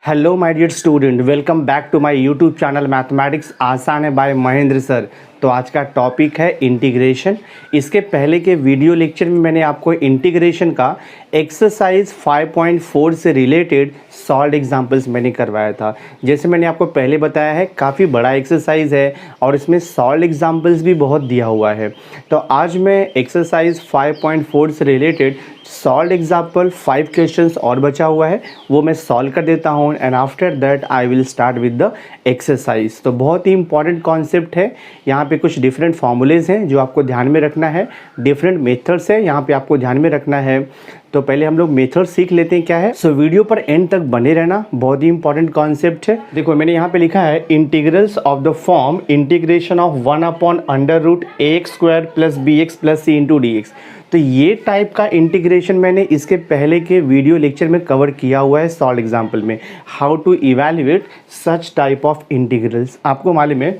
Hello my dear student, welcome back to my YouTube channel mathematics आसान है bye Mahendra sir. तो आज का टॉपिक है इंटीग्रेशन। इसके पहले के वीडियो लेक्चर में मैंने आपको इंटीग्रेशन का एक्सरसाइज 5.4 से रिलेटेड सॉल्व एग्जांपल्स मैंने करवाया था। जैसे मैंने आपको पहले बताया है, काफ़ी बड़ा एक्सरसाइज है और इसमें सॉल्व एग्जांपल्स भी बहुत दिया हुआ है। तो आज मैं एक्सरसाइज 5.4 से रिलेटेड सॉल्व एग्जाम्पल 5 क्वेश्चंस और बचा हुआ है, वो मैं सॉल्व कर देता हूँ and after that I will start with the exercise. तो बहुत ही इंपॉर्टेंट कॉन्सेप्ट है। यहाँ पे कुछ डिफरेंट फॉर्मूलेज हैं जो आपको ध्यान में रखना है, डिफरेंट मेथड्स हैं यहाँ पे आपको ध्यान में रखना है। तो पहले हम लोग मेथड सीख लेते हैं क्या है। सो वीडियो पर एंड तक बने रहना, बहुत ही इंपॉर्टेंट कॉन्सेप्ट है। देखो मैंने यहाँ पे लिखा है integrals of the form integration of 1/√ax² + bx + c × dx। तो ये टाइप का इंटीग्रेशन मैंने इसके पहले के वीडियो लेक्चर में कवर किया हुआ है सॉल्व एग्जाम्पल में, how to evaluate such type of integrals. आपको मालूम है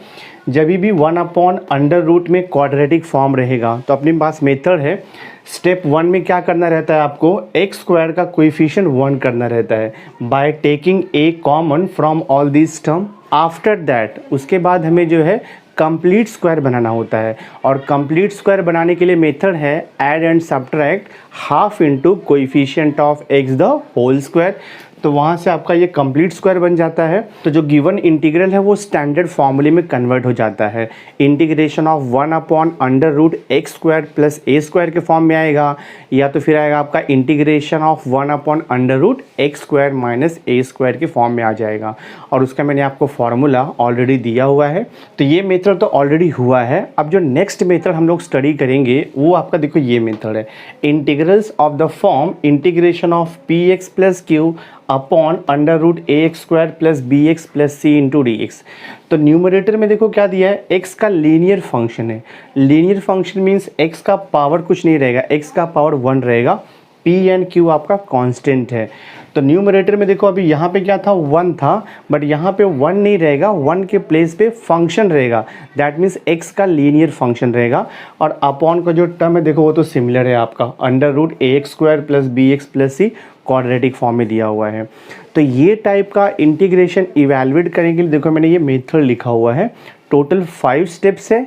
जब भी 1/√में क्वाड्रेटिक फॉर्म रहेगा तो अपने पास मेथड है। स्टेप 1 में क्या करना रहता है, आपको x² का कोएफिशिएंट 1 करना रहता है by taking a common from all this term. After that उसके बाद हमें जो है कंप्लीट स्क्वायर बनाना होता है और कंप्लीट स्क्वायर बनाने के लिए मेथड है add and subtract half into coefficient of x the whole square. तो वहाँ से आपका ये कंप्लीट स्क्वायर बन जाता है। तो जो गिवन इंटीग्रल है वो स्टैंडर्ड फॉर्मूले में कन्वर्ट हो जाता है। इंटीग्रेशन ऑफ 1/√x² + a² के फॉर्म में आएगा, या तो फिर आएगा आपका इंटीग्रेशन ऑफ 1/√x² - a² के फॉर्म में आ जाएगा। और उसका मैंने आपको फॉर्मूला ऑलरेडी दिया हुआ है। तो ये मेथड तो ऑलरेडी हुआ है। अब जो नेक्स्ट मेथड हम लोग स्टडी करेंगे वो आपका देखो ये मेथड है, integrals of the form integration of px + q upon √ax² + bx + c × dx। तो न्यूमरेटर में देखो क्या दिया है, x का लीनियर फंक्शन है। लीनियर फंक्शन मीन्स x का पावर कुछ नहीं रहेगा, x का पावर 1 रहेगा। p एंड q आपका कांस्टेंट है। तो न्यूमरेटर में देखो अभी यहाँ पे क्या था, 1 था, बट यहाँ पे 1 नहीं रहेगा, 1 के प्लेस पे फंक्शन रहेगा। दैट मीन्स x का लीनियर फंक्शन रहेगा। और अपॉन का जो टर्म है देखो वो तो सिमिलर है आपका, √ax² + bx + c quadratic form में दिया हुआ है। तो ये टाइप का इंटीग्रेशन इवैल्यूएट करने के लिए देखो मैंने ये मेथड लिखा हुआ है। टोटल 5 स्टेप्स है,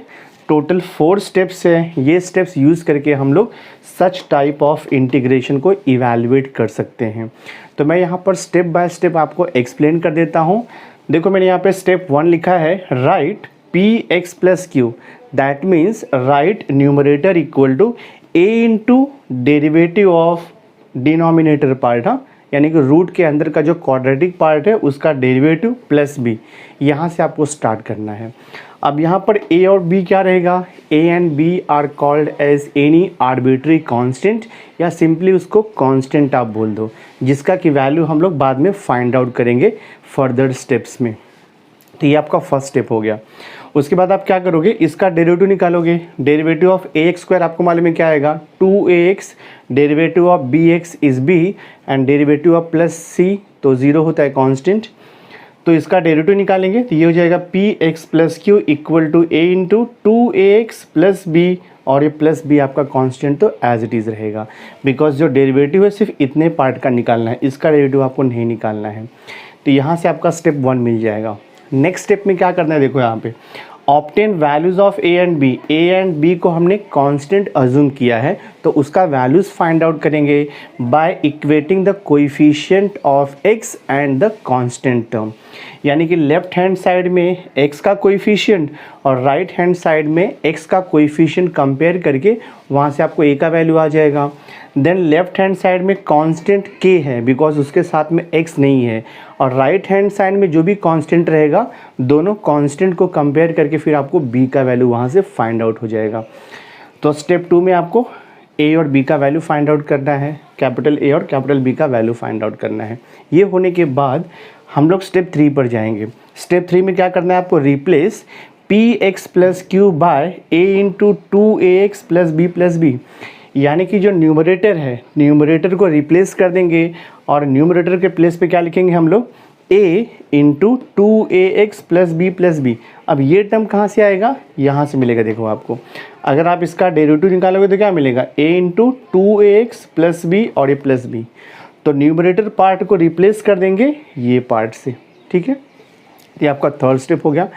टोटल 4 स्टेप्स है। ये स्टेप्स यूज़ करके हम लोग सच टाइप ऑफ इंटीग्रेशन को इवैल्यूएट कर सकते हैं। तो मैं यहाँ पर स्टेप बाय स्टेप आपको एक्सप्लेन कर देता हूँ। देखो मैंने यहाँ पे स्टेप 1 लिखा है, write px + q, that means write numerator equal to a into derivative of denominator part, हाँ, यानी कि रूट के अंदर का जो क्वाड्रेटिक पार्ट है उसका डेरिवेटिव प्लस b। यहाँ से आपको स्टार्ट करना है। अब यहाँ पर a और b क्या रहेगा, a and b are called as any arbitrary constant, या सिंपली उसको कांस्टेंट आप बोल दो, जिसका की वैल्यू हम लोग बाद में फाइंड आउट करेंगे फर्दर स्टेप्स में। तो ये आपका फर्स्ट स्टेप हो गया। उसके बाद आप क्या करोगे, इसका डेरिवेटिव निकालोगे। डेरिवेटिव ऑफ ax² आपको मालूम है क्या आएगा, 2ax, derivative of bx is b and derivative of +c तो 0 होता है कांस्टेंट। तो इसका डेरिवेटिव निकालेंगे तो ये हो जाएगा px + q equal to a into 2ax + b, और ये +b आपका कांस्टेंट तो एज इट इज़ रहेगा, बिकॉज जो डेरिवेटिव है सिर्फ इतने पार्ट का निकालना है, इसका डेरिवेटिव आपको नहीं निकालना है। तो यहाँ से आपका स्टेप 1 मिल जाएगा। नेक्स्ट स्टेप में क्या करना है, देखो यहाँ पे obtain values of a and b। a and b को हमने कांस्टेंट अज्यूम किया है तो उसका वैल्यूज फाइंड आउट करेंगे by equating the coefficient of x and the constant term. यानी कि लेफ्ट हैंड साइड में x का कोएफिशिएंट और राइट हैंड साइड में x का कोएफिशिएंट कंपेयर करके वहाँ से आपको a का वैल्यू आ जाएगा। देन लेफ्ट हैंड साइड में कांस्टेंट k है बिकॉज उसके साथ में x नहीं है, और राइट हैंड साइड में जो भी कांस्टेंट रहेगा दोनों कांस्टेंट को कंपेयर करके फिर आपको b का वैल्यू वहाँ से फाइंड आउट हो जाएगा। तो स्टेप 2 में आपको a और b का वैल्यू फाइंड आउट करना है, कैपिटल A और कैपिटल B का वैल्यू फाइंड आउट करना है। ये होने के बाद हम लोग स्टेप 3 पर जाएंगे। स्टेप 3 में क्या करना है आपको, replace px + q by a into 2ax + b + b। यानी कि जो न्यूमरेटर है, न्यूमरेटर को रिप्लेस कर देंगे और न्यूमरेटर के प्लेस पे क्या लिखेंगे हम लोग, a into 2ax + b + b। अब ये टर्म कहाँ से आएगा, यहाँ से मिलेगा। देखो आपको अगर आप इसका डेरिवेटिव निकालोगे तो क्या मिलेगा, a इंटू 2ax + b और ये +b। तो न्यूमरेटर पार्ट को रिप्लेस कर देंगे ये पार्ट से, ठीक है। ये आपका थर्ड स्टेप हो गया।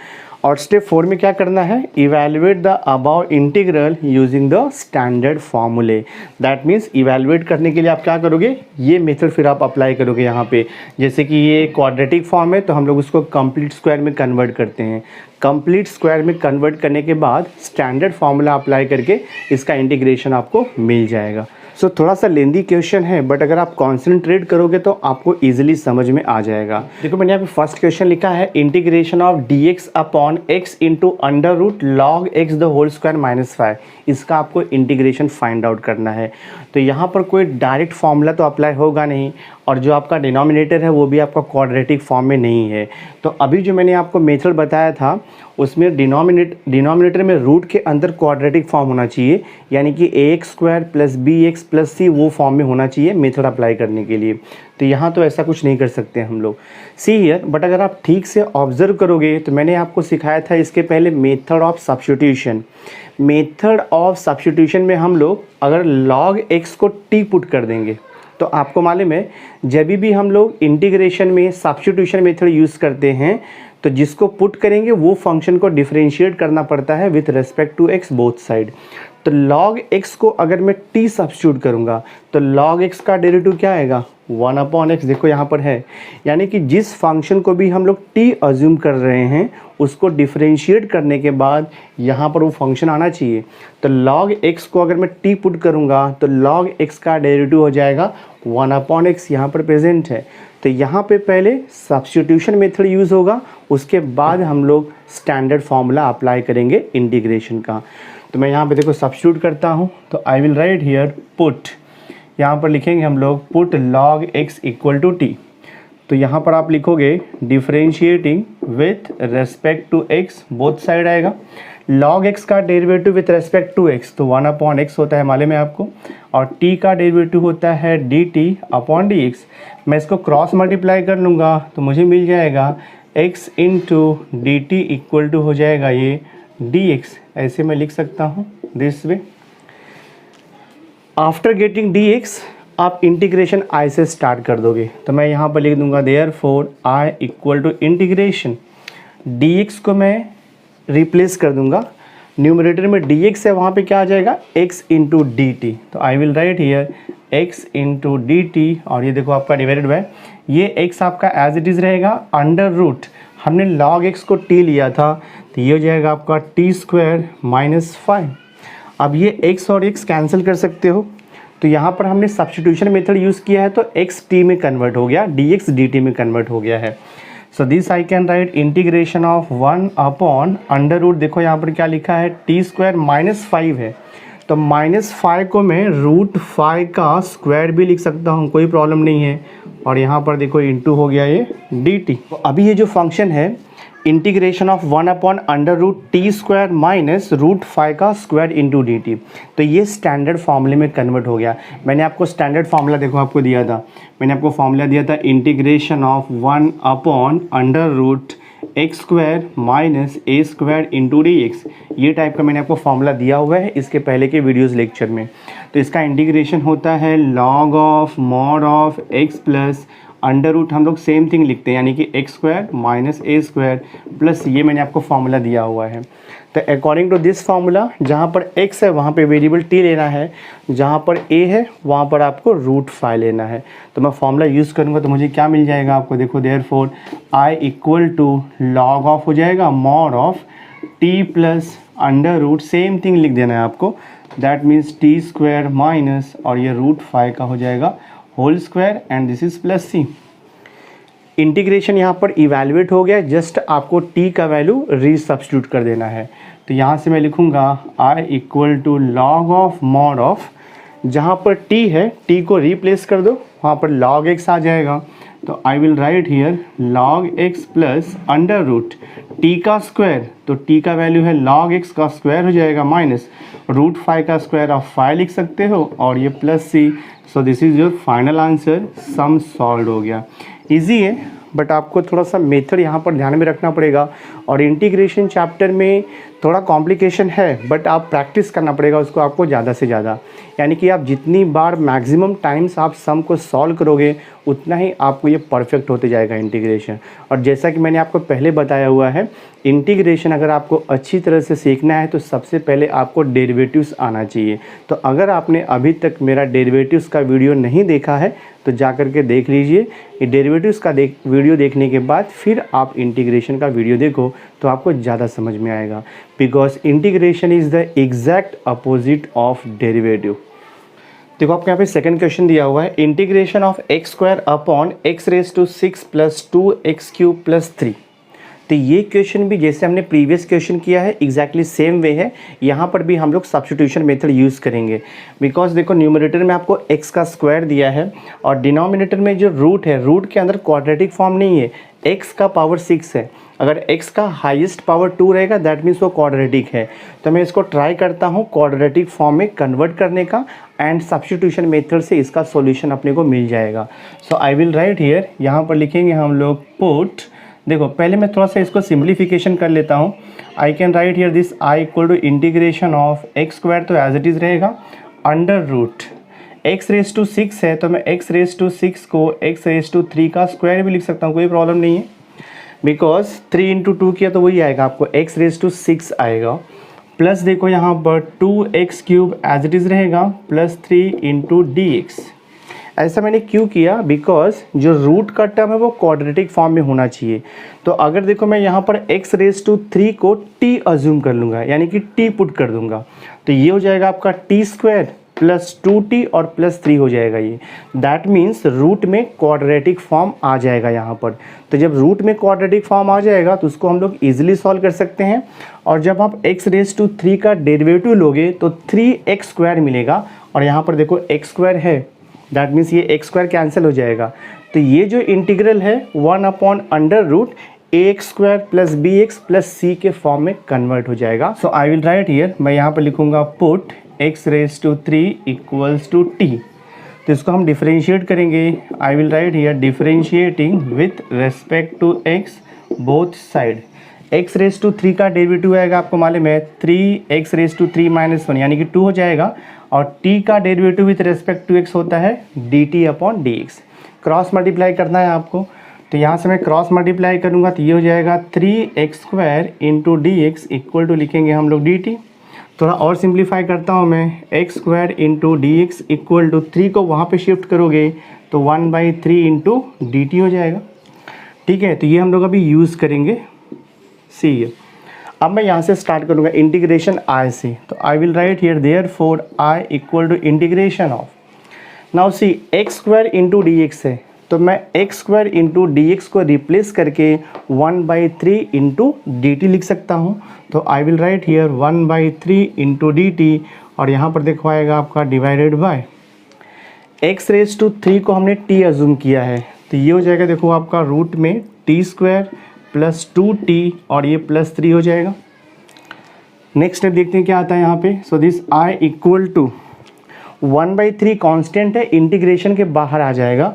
और स्टेप 4 में क्या करना है, evaluate the above integral using the standard फॉर्मूले। दैट मीन्स इवैल्यूएट करने के लिए आप क्या करोगे, ये मेथड फिर आप अप्लाई करोगे यहाँ पे। जैसे कि ये क्वाड्रेटिक फॉर्म है तो हम लोग उसको कंप्लीट स्क्वायर में कन्वर्ट करते हैं। कंप्लीट स्क्वायर में कन्वर्ट करने के बाद स्टैंडर्ड फार्मूला अप्लाई करके इसका इंटीग्रेशन आपको मिल जाएगा। सो थोड़ा सा लेंदी क्वेश्चन है, बट अगर आप कॉन्सेंट्रेट करोगे तो आपको इजीली समझ में आ जाएगा। देखो मैंने यहाँ पे फर्स्ट क्वेश्चन लिखा है, integration of dx upon x into under root log x the whole square minus 5। इसका आपको इंटीग्रेशन फाइंड आउट करना है। तो यहाँ पर कोई डायरेक्ट फॉर्मूला तो अप्लाई होगा नहीं, और जो आपका डिनोमिनेटर है वो भी आपका क्वाड्रेटिक फॉर्म में नहीं है। तो अभी जो मैंने आपको मेथड बताया था उसमें डिनोमिनेटर में रूट के अंदर क्वाड्रेटिक फॉर्म होना चाहिए, यानी कि ax square plus bx plus c वो फॉर्म में होना चाहिए मेथड अप्लाई करने के लिए। तो यहाँ तो ऐसा कुछ नहीं कर सकते हम लोग, सी हियर। बट अगर आप ठीक से ऑब्जर्व करोगे तो मैंने आपको सिखाया था इसके पहले method of substitution. Method of substitution में हम लोग अगर log x को t पुट कर देंगे तो आपको मालूम है जब भी हम लोग इंटीग्रेशन में सब्स्टिट्यूशन मेथड यूज़ करते हैं तो जिसको पुट करेंगे वो फंक्शन को डिफरेंशिएट करना पड़ता है with respect to x both side. तो log x को अगर मैं t सब्स्टिट्यूट करूँगा तो log x का डेरिवेटिव क्या आएगा, 1/x। देखो यहाँ पर है, यानी कि जिस फंक्शन को भी हम लोग t अज्यूम कर रहे हैं उसको डिफरेंशिएट करने के बाद यहाँ पर वो फंक्शन आना चाहिए। तो log x को अगर मैं t पुट करूँगा तो log x का डेरिवेटिव हो जाएगा 1/x, यहाँ पर प्रेजेंट है। तो यहाँ पे पहले सब्स्टिट्यूशन मेथड यूज़ होगा, उसके बाद हम लोग स्टैंडर्ड फार्मूला अप्लाई करेंगे इंटीग्रेशन का। तो मैं यहाँ पे देखो सब्स्टिट्यूट करता हूँ, तो I will write here put, यहाँ पर लिखेंगे हम लोग put log x equal to t। तो यहाँ पर आप लिखोगे differentiating with respect to x, both side आएगा। log x का derivative with respect to x तो 1/x होता है मालूम है आपको, और t का डेरिवेटिव होता है dt अपॉन dx। मैं इसको क्रॉस मल्टीप्लाई कर लूँगा तो मुझे मिल जाएगा x into d t equal to हो जाएगा ये dx। ऐसे मैं लिख सकता हूँ this way. After getting dx आप इंटीग्रेशन i से स्टार्ट कर दोगे, तो मैं यहाँ पर लिख दूंगा therefore i equal to integration dx को मैं रिप्लेस कर दूंगा। न्यूमरेटर में dx है, वहाँ पे क्या आ जाएगा x इंटू डी टी। तो I will write here x into d t, और ये देखो आपका डिवाइडेड बाय ये x आपका एज इट इज़ रहेगा अंडर रूट, हमने log x को t लिया था तो ये हो जाएगा आपका t स्क्वायर माइनस 5। अब ये x और x कैंसिल कर सकते हो, तो यहाँ पर हमने सब्स्टिट्यूशन मेथड यूज़ किया है तो x t में कन्वर्ट हो गया, dx dt में कन्वर्ट हो गया है। So this I can write integration of 1 upon under root, देखो यहाँ पर क्या लिखा है t स्क्वायर माइनस 5 है, तो माइनस 5 को मैं रूट 5 का स्क्वायर भी लिख सकता हूँ, कोई प्रॉब्लम नहीं है। और यहाँ पर देखो इंटू हो गया ये dt। तो अभी ये जो फंक्शन है integration of 1 upon under root t square minus root 5 का स्क्वायर इंटू डी टी, तो ये स्टैंडर्ड फार्मूले में कन्वर्ट हो गया। मैंने आपको स्टैंडर्ड फार्मूला देखो आपको दिया था, मैंने आपको फार्मूला दिया था integration of 1 upon under root x square minus a square into d x. ये टाइप का मैंने आपको फार्मूला दिया हुआ है इसके पहले के वीडियोज़ लेक्चर में। तो इसका इंटीग्रेशन होता है log of mod of x plus under root, हम लोग सेम थिंग लिखते हैं यानी कि x square minus a square plus ये मैंने आपको फार्मूला दिया हुआ है। तो अकॉर्डिंग टू दिस फार्मूला जहाँ पर x है वहाँ पे वेरिएबल t लेना है, जहाँ पर a है वहाँ पर आपको रूट 5 लेना है। तो मैं फार्मूला यूज़ करूँगा तो मुझे क्या मिल जाएगा आपको, देखो therefore i equal to log of हो जाएगा mod of t plus under root, same thing लिख देना है आपको, that means t square minus और ये रूट 5 का हो जाएगा whole square and this is plus c। Integration यहाँ पर इवैल्यूएट हो गया, जस्ट आपको t का वैल्यू रीसब्स्टिट्यूट कर देना है। तो यहाँ से मैं लिखूँगा i equal to log of mod of, जहाँ पर t है t को रिप्लेस कर दो, वहाँ पर log x आ जाएगा। तो I will write here log x plus under root t का स्क्वायर, तो t का वैल्यू है log x का स्क्वायर हो जाएगा माइनस रूट 5 का स्क्वायर ऑफ 5 लिख सकते हो और ये plus c। So this is your final answer, sum solve हो गया। इजी है बट आपको थोड़ा सा मेथड यहाँ पर ध्यान में रखना पड़ेगा। और इंटीग्रेशन चैप्टर में थोड़ा कॉम्प्लिकेशन है, बट आप प्रैक्टिस करना पड़ेगा उसको आपको ज़्यादा से ज़्यादा। यानी कि आप जितनी बार मैक्सिमम टाइम्स आप सम को सॉल्व करोगे उतना ही आपको ये परफेक्ट होते जाएगा इंटीग्रेशन। और जैसा कि मैंने आपको पहले बताया हुआ है, इंटीग्रेशन अगर आपको अच्छी तरह से सीखना है तो सबसे पहले आपको डेरिवेटिव्स आना चाहिए। तो अगर आपने अभी तक मेरा डेरिवेटिव्स का वीडियो नहीं देखा है तो जा कर के देख लीजिए। ये डेरिवेटिव्स का वीडियो देखने के बाद फिर आप इंटीग्रेशन का वीडियो देखो तो आपको ज़्यादा समझ में आएगा, because integration is the exact opposite of derivative. देखो आपके यहाँ पे सेकंड क्वेश्चन दिया हुआ है, integration of x square upon x raise to 6 + 2x³ + 3। तो ये क्वेश्चन भी जैसे हमने प्रीवियस क्वेश्चन किया है एग्जैक्टली सेम वे है। यहाँ पर भी हम लोग सब्स्टिट्यूशन मेथड यूज़ करेंगे, बिकॉज देखो न्यूमरेटर में आपको x का स्क्वायर दिया है और डिनोमिनेटर में जो रूट है, रूट के अंदर क्वाड्रेटिक फॉर्म नहीं है, x का पावर 6 है। अगर x का हाईएस्ट पावर 2 रहेगा दैट मीन्स वो क्वाड्रेटिक है। तो मैं इसको ट्राई करता हूँ क्वाड्रेटिक फॉर्म में कन्वर्ट करने का, एंड सब्स्टिट्यूशन मेथड से इसका सॉल्यूशन अपने को मिल जाएगा। So I will write here, यहाँ पर लिखेंगे हम लोग पुट। देखो पहले मैं थोड़ा सा इसको सिंप्लीफिकेशन कर लेता हूँ। I can write here this I equal to integration of x square, तो एज इट इज़ रहेगा under root x raise to 6 है तो मैं एक्स रेज टू 6 को एक्स रेज टू 3 का स्क्वायर भी लिख सकता हूँ, कोई प्रॉब्लम नहीं है, बिकॉज 3 × 2 किया तो वही आएगा आपको एक्स रेज टू 6 आएगा। प्लस देखो यहाँ पर 2x³ एज इट इज़ रहेगा प्लस 3 × dx। ऐसा मैंने क्यों किया, बिकॉज जो रूट का टर्म है वो क्वाड्रेटिक फॉर्म में होना चाहिए। तो अगर देखो मैं यहाँ पर एक्स रेज टू 3 को t अज्यूम कर लूँगा, यानी कि t पुट कर दूंगा, तो ये हो जाएगा आपका t² + 2t और +3 हो जाएगा ये। दैट मीन्स रूट में क्वाड्रेटिक फॉर्म आ जाएगा यहाँ पर। तो जब रूट में क्वाड्रेटिक फॉर्म आ जाएगा तो उसको हम लोग ईजिली सॉल्व कर सकते हैं। और जब आप एक्स रेज टू 3 का डेरिवेटिव लोगे तो 3x² मिलेगा, और यहाँ पर देखो x² है, दैट मीन्स ये x² कैंसिल हो जाएगा। तो ये जो इंटीग्रल है 1/√ax² + bx + c के फॉर्म में कन्वर्ट हो जाएगा। So I will write here, मैं यहाँ पर लिखूंगा put x raise to 3 = t। तो इसको हम डिफरेंशिएट करेंगे। I will write here differentiating with respect to x both side. x raise to 3 का डेरिवेटिव आएगा आपको मालूम है 3x रेज टू 3 - 1 यानी कि 2 हो जाएगा, और t का derivative with respect to x होता है dt/dx। क्रॉस मल्टीप्लाई करना है आपको, तो यहाँ से मैं क्रॉस मल्टीप्लाई करूँगा तो ये हो जाएगा 3x² × dx इक्वल टू लिखेंगे हम लोग dt। थोड़ा और सिंप्लीफाई करता हूँ मैं, x² × dx इक्वल टू 3 को वहाँ पे शिफ्ट करोगे तो 1/3 × dt हो जाएगा। ठीक है, तो ये हम लोग अभी यूज़ करेंगे। सी अब मैं यहाँ से स्टार्ट करूँगा इंटीग्रेशन i से, तो I will write here therefore i equal to integration of, now see x² × dx है तो मैं x² × dx को रिप्लेस करके 1/3 × dt लिख सकता हूँ। तो I will write here 1/3 × dt, और यहाँ पर देखो आएगा आपका divided by x raise to 3 को हमने t अज्यूम किया है, तो ये हो जाएगा देखो आपका रूट में t² + 2t और ये +3 हो जाएगा। नेक्स्ट स्टेप देखते हैं क्या आता है यहाँ पे। So this i equal to 1/3 constant है, इंटीग्रेशन के बाहर आ जाएगा,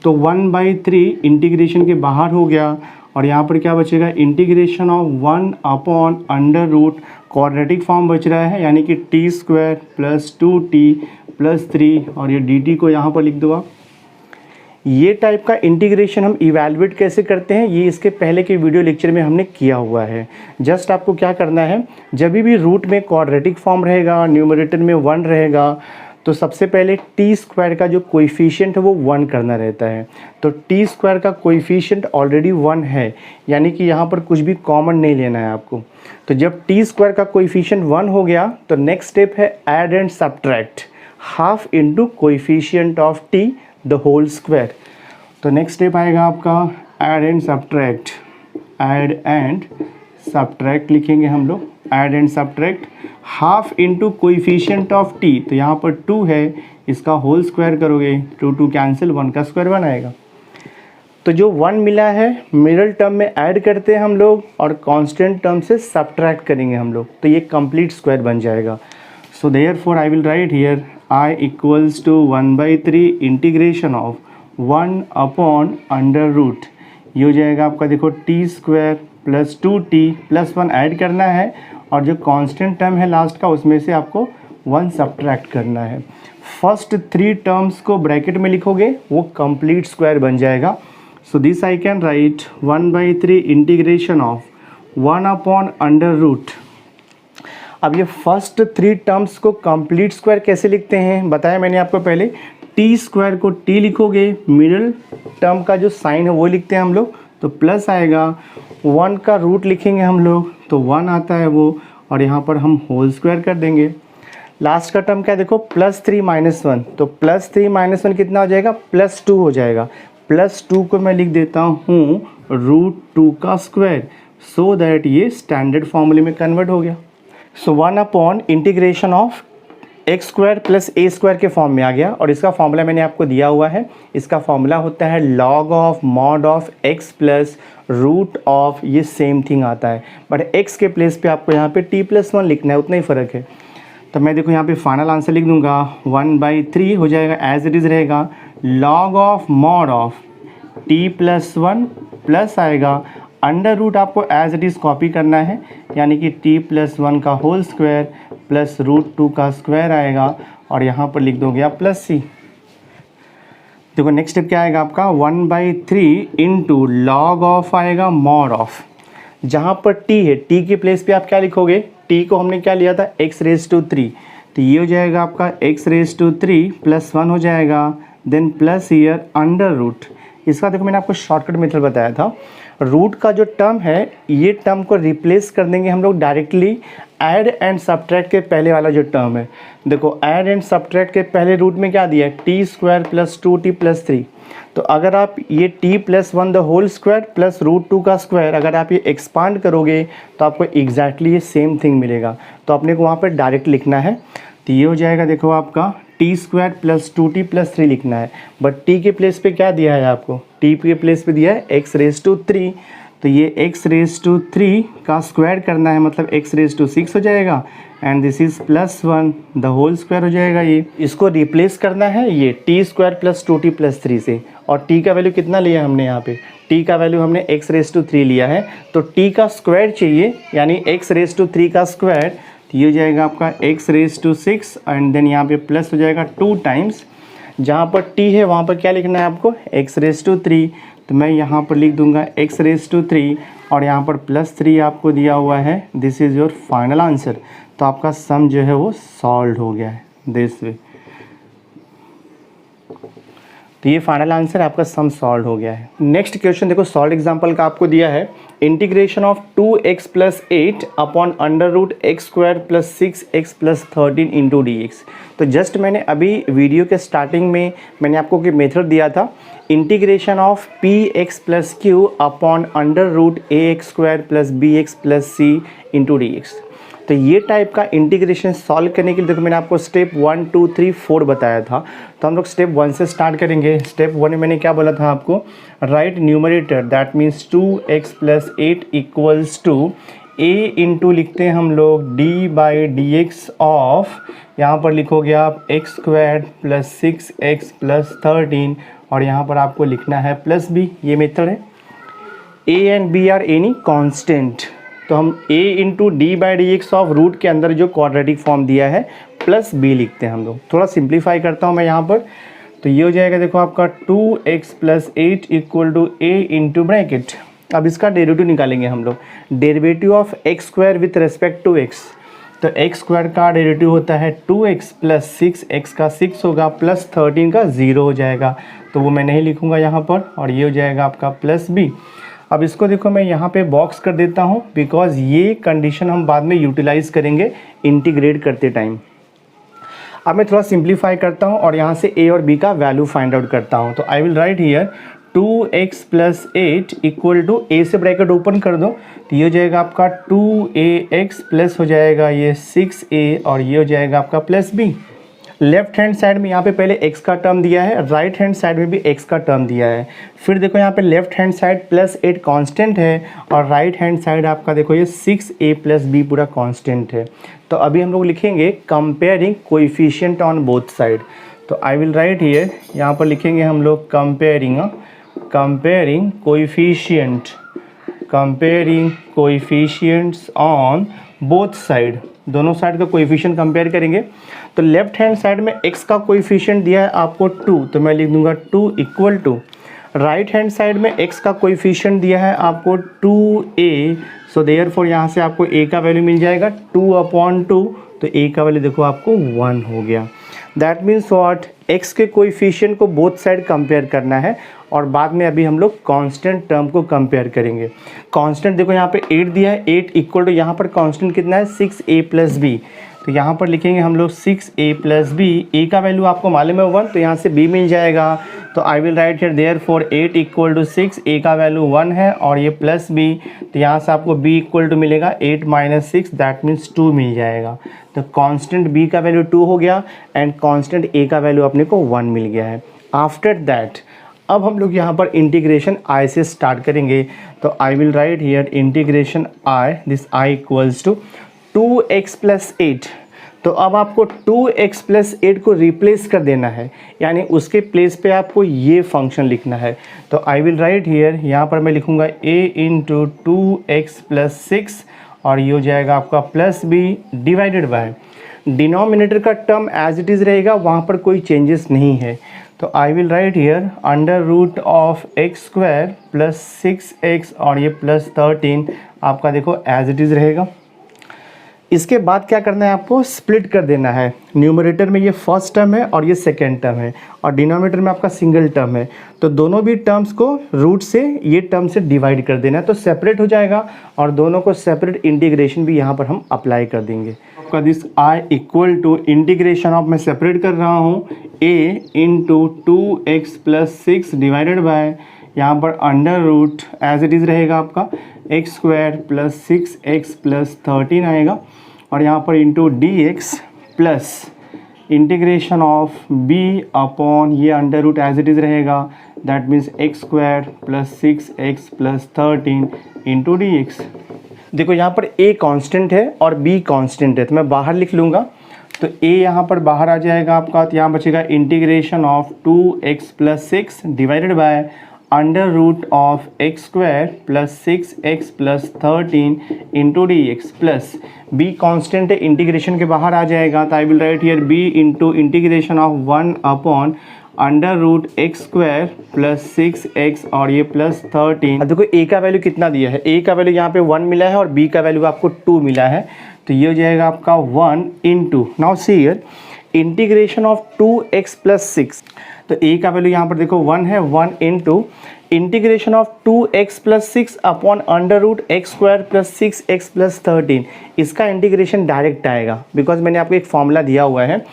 तो 1/3 इंटीग्रेशन के बाहर हो गया, और यहाँ पर क्या बचेगा इंटीग्रेशन ऑफ 1/√, क्वाड्रेटिक फॉर्म बच रहा है यानी कि t² + 2t + 3, और ये dt को यहाँ पर लिख दो आप। ये टाइप का इंटीग्रेशन हम इवैल्यूएट कैसे करते हैं ये इसके पहले के वीडियो लेक्चर में हमने किया हुआ है। जस्ट आपको क्या करना है, जब भी रूट में क्वाड्रेटिक फॉर्म रहेगा, न्यूमरेटर में 1 रहेगा, तो सबसे पहले t² का जो कोएफिशिएंट है वो 1 करना रहता है। तो t² का कोएफिशिएंट ऑलरेडी 1 है, यानी कि यहाँ पर कुछ भी कॉमन नहीं लेना है आपको। तो जब t² का कोएफिशिएंट 1 हो गया तो नेक्स्ट स्टेप है add and subtract half into coefficient of t the whole square. तो नेक्स्ट स्टेप आएगा आपका add and subtract, add and subtract लिखेंगे हम लोग, add and subtract half into coefficient of t, तो यहाँ पर 2 है, इसका होल स्क्वायर करोगे 2 कैंसिल, 1 का स्क्वायर 1 आएगा। तो जो 1 मिला है मिडल टर्म में ऐड करते हैं हम लोग और कांस्टेंट टर्म से सब्ट्रैक्ट करेंगे हम लोग, तो ये कंप्लीट स्क्वायर बन जाएगा। So therefore I will write here i equals to 1/3 integration of 1/√, ये हो जाएगा आपका देखो t square plus 2t plus 1 add करना है, और जो कांस्टेंट टर्म है लास्ट का उसमें से आपको 1 सब्ट्रैक्ट करना है। फर्स्ट 3 टर्म्स को ब्रैकेट में लिखोगे वो कंप्लीट स्क्वायर बन जाएगा। So this I can write 1/3 integration of 1 upon under root. अब ये फर्स्ट 3 टर्म्स को कंप्लीट स्क्वायर कैसे लिखते हैं बताया मैंने आपको पहले। टी स्क्वायर को टी लिखोगे, मिडिल टर्म का जो साइन है वो लिखते हैं हम लोग, तो प्लस आएगा। 1 का रूट लिखेंगे हम लोग तो 1 आता है वो, और यहाँ पर हम होल स्क्वायर कर देंगे। लास्ट का टर्म क्या देखो +3 - 1, तो +3 - 1 कितना हो जाएगा +2 हो जाएगा। +2 को मैं लिख देता हूँ √2 का स्क्वायर, सो दैट ये स्टैंडर्ड फॉर्मूले में कन्वर्ट हो गया। सो 1 upon integration of x square plus A square के फॉर्म में आ गया, और इसका फॉर्मूला मैंने आपको दिया हुआ है। इसका फॉर्मूला होता है log of mod of x plus root of, ये सेम थिंग आता है, बट x के प्लेस पे आपको यहाँ पे t+1 लिखना है, उतना ही फ़र्क है। तो मैं देखो यहाँ पे फाइनल आंसर लिख दूंगा 1/3 हो जाएगा, एज इट इज़ रहेगा। log of mod of t+1 plus आएगा, अंडर रूट आपको एज इट इज़ कॉपी करना है, यानी कि t+1 का होल स्क्वायर प्लस √2 का स्क्वायर आएगा, और यहाँ पर लिख दोगे आप +c। देखो नेक्स्ट स्टेप क्या आएगा आपका 1/3 इंटू लॉग ऑफ आएगा मॉड ऑफ। जहाँ पर t है t के प्लेस पे आप क्या लिखोगे, t को हमने क्या लिया था x⁻3, तो ये हो जाएगा आपका x⁻3 + 1 हो जाएगा, then plus year under root. इसका देखो मैंने आपको शॉर्टकट मेथड बताया था। रूट का जो टर्म है ये टर्म को रिप्लेस कर देंगे हम लोग डायरेक्टली ऐड एंड सब्ट्रैक्ट के पहले वाला जो टर्म है। देखो ऐड एंड सब्ट्रैक्ट के पहले रूट में क्या दिया है t² + 2t + 3, तो अगर आप ये t+1 the whole square plus √2 का स्क्वायर अगर आप ये एक्सपांड करोगे तो आपको एग्जैक्टली ये सेम थिंग मिलेगा। तो अपने को वहाँ पर डायरेक्ट लिखना है, तो ये हो जाएगा देखो आपका t² + 2t + 3 लिखना है, बट t के प्लेस पे क्या दिया है आपको, t के प्लेस पे दिया है x⁻3, तो ये x⁻3 का स्क्वायर करना है, मतलब x⁻6 हो जाएगा, and this is +1 the whole square हो जाएगा। ये इसको रिप्लेस करना है ये t² + 2t + 3 से, और t का वैल्यू कितना लिया है हमने यहाँ पे, t का वैल्यू हमने x⁻3 लिया है, तो t का स्क्वायर चाहिए, यानी x⁻3 का स्क्वायर, तो ये हो जाएगा आपका x⁻6 एंड देन यहाँ पे प्लस हो जाएगा 2 टाइम्स, जहाँ पर t है वहाँ पर क्या लिखना है आपको x⁻3, तो मैं यहाँ पर लिख दूंगा x⁻3 और यहाँ पर +3 आपको दिया हुआ है। This is your final answer. तो आपका सम जो है वो सॉल्व हो गया है दिस वे। तो ये फाइनल आंसर आपका सम सॉल्व हो गया है। नेक्स्ट क्वेश्चन देखो, सॉल्व एग्जांपल का आपको दिया है integration of 2x + 8 upon √x² + 6x + 13 into dx। तो जस्ट मैंने अभी वीडियो के स्टार्टिंग में मैंने आपको एक मेथड दिया था, integration of px + q upon √ax² + bx + c into dx। तो ये टाइप का इंटीग्रेशन सॉल्व करने के लिए देखो मैंने आपको स्टेप 1 2 3 4 बताया था, तो हम लोग स्टेप 1 से स्टार्ट करेंगे। स्टेप 1 में मैंने क्या बोला था आपको, write numerator that means 2x + 8 equals to a into लिखते हैं हम लोग d/dx ऑफ, यहाँ पर लिखोगे आप x² + 6x + 13 और यहाँ पर आपको लिखना है +b। ये मेथड है। a and b are any constant, तो हम a into d/dx of root के अंदर जो क्वाड्रेटिक फॉर्म दिया है +b लिखते हैं हम लोग। थोड़ा सिंप्लीफाई करता हूँ मैं यहाँ पर, तो ये हो जाएगा देखो आपका 2x + 8 equal to a into bracket. अब इसका डेरिवेटिव निकालेंगे हम लोग, derivative of x² with respect to x, तो x² का डेरिवेटिव होता है 2x + 6x का 6 होगा प्लस 13 का 0 हो जाएगा, तो वो मैं नहीं लिखूँगा यहाँ पर, और ये हो जाएगा आपका +b। अब इसको देखो मैं यहाँ पे बॉक्स कर देता हूँ, बिकॉज ये कंडीशन हम बाद में यूटिलाइज करेंगे इंटीग्रेट करते टाइम। अब मैं थोड़ा सिंप्लीफाई करता हूँ और यहाँ से a और b का वैल्यू फाइंड आउट करता हूँ। तो I will write here 2x + 8 equal to a से ब्रैकेट ओपन कर दो, तो ये हो जाएगा आपका 2ax प्लस हो जाएगा ये 6a और ये हो जाएगा आपका +b। लेफ्ट हैंड साइड में यहाँ पे पहले x का टर्म दिया है, राइट हैंड साइड में भी x का टर्म दिया है। फिर देखो यहाँ पे लेफ्ट हैंड साइड +8 कांस्टेंट है और राइट हैंड साइड आपका देखो ये 6a + b पूरा कांस्टेंट है। तो अभी हम लोग लिखेंगे comparing coefficient on both side. तो आई विल राइट हियर, यहाँ पर लिखेंगे हम लोग comparing coefficients on both side, दोनों साइड का कोएफिशिएंट कंपेयर करेंगे। तो लेफ्ट हैंड साइड में x का कोएफिशिएंट दिया है आपको 2, तो मैं लिख दूंगा 2 equal to, right hand side में x का कोएफिशिएंट दिया है आपको 2a, सो देयरफॉर यहाँ से आपको a का वैल्यू मिल जाएगा 2/2, तो a का वैल्यू देखो आपको 1 हो गया। दैट मीन्स व्हाट, x के कोएफिशिएंट को बोथ साइड कंपेयर करना है और बाद में अभी हम लोग कांस्टेंट टर्म को कंपेयर करेंगे। कांस्टेंट देखो यहाँ पे 8 दिया है, 8 इक्वल टू यहाँ पर कांस्टेंट कितना है 6a प्लस बी, तो यहाँ पर लिखेंगे हम लोग 6a प्लस बी, a का वैल्यू आपको मालूम है 1, तो यहाँ से b मिल जाएगा, तो I will write here therefore 8 equal to 6, a का वैल्यू 1 है और ये प्लस b, तो यहाँ से आपको b इक्वल टू मिलेगा 8 माइनस 6, दैट मीन्स 2 मिल जाएगा। तो कांस्टेंट b का वैल्यू 2 हो गया एंड कांस्टेंट a का वैल्यू अपने को 1 मिल गया है। आफ्टर दैट अब हम लोग यहाँ पर इंटीग्रेशन i से स्टार्ट करेंगे, तो I will write here integration i, this i equals to 2x plus 8। तो अब आपको 2x प्लस 8 को रिप्लेस कर देना है, यानी उसके प्लेस पे आपको ये फंक्शन लिखना है। तो आई विल राइट हियर, यहाँ पर मैं लिखूँगा a इंटू 2x प्लस 6 और ये हो जाएगा आपका plus b divided by, denominator का टर्म एज इट इज़ रहेगा, वहाँ पर कोई चेंजेस नहीं है। तो I will write here under root of x square plus 6x और ये प्लस 13 आपका देखो एज इट इज़ रहेगा। इसके बाद क्या करना है, आपको स्प्लिट कर देना है। न्यूमरेटर में ये फर्स्ट टर्म है और ये सेकेंड टर्म है और डिनोमिनेटर में आपका सिंगल टर्म है, तो दोनों भी टर्म्स को रूट से ये टर्म से डिवाइड कर देना है, तो सेपरेट हो जाएगा और दोनों को सेपरेट इंटीग्रेशन भी यहाँ पर हम अप्लाई कर देंगे। आपका this i equal to integration of, मैं सेपरेट कर रहा हूँ, a into 2x plus 6 divided by, यहाँ पर under root as it is रहेगा आपका x square plus 6x plus 13 आएगा और यहाँ पर into dx plus integration of b upon ये under root as it is रहेगा, that means x square plus 6x plus 13 into dx। देखो यहाँ पर a कांस्टेंट है और b कांस्टेंट है, तो मैं बाहर लिख लूँगा, तो a यहाँ पर बाहर आ जाएगा आपका, तो यहाँ बचेगा integration of 2x plus 6 divided by under root of x square plus 6x plus 13 into dx plus b constant है, इंटीग्रेशन के बाहर आ जाएगा, तो I will write here b into integration of 1 upon under root x square plus 6x और ये plus 13। अब देखो a का वैल्यू कितना दिया है, a का वैल्यू यहाँ पे 1 मिला है और b का वैल्यू आपको 2 मिला है, तो ये हो जाएगा आपका 1 into, now see here integration of 2x plus 6, तो a का वैल्यू यहाँ पर देखो 1 है, 1 into integration of 2x plus 6 upon under root x square plus 6x plus 13, इसका इंटीग्रेशन डायरेक्ट आएगा बिकॉज मैंने आपको एक फॉर्मूला दिया हुआ है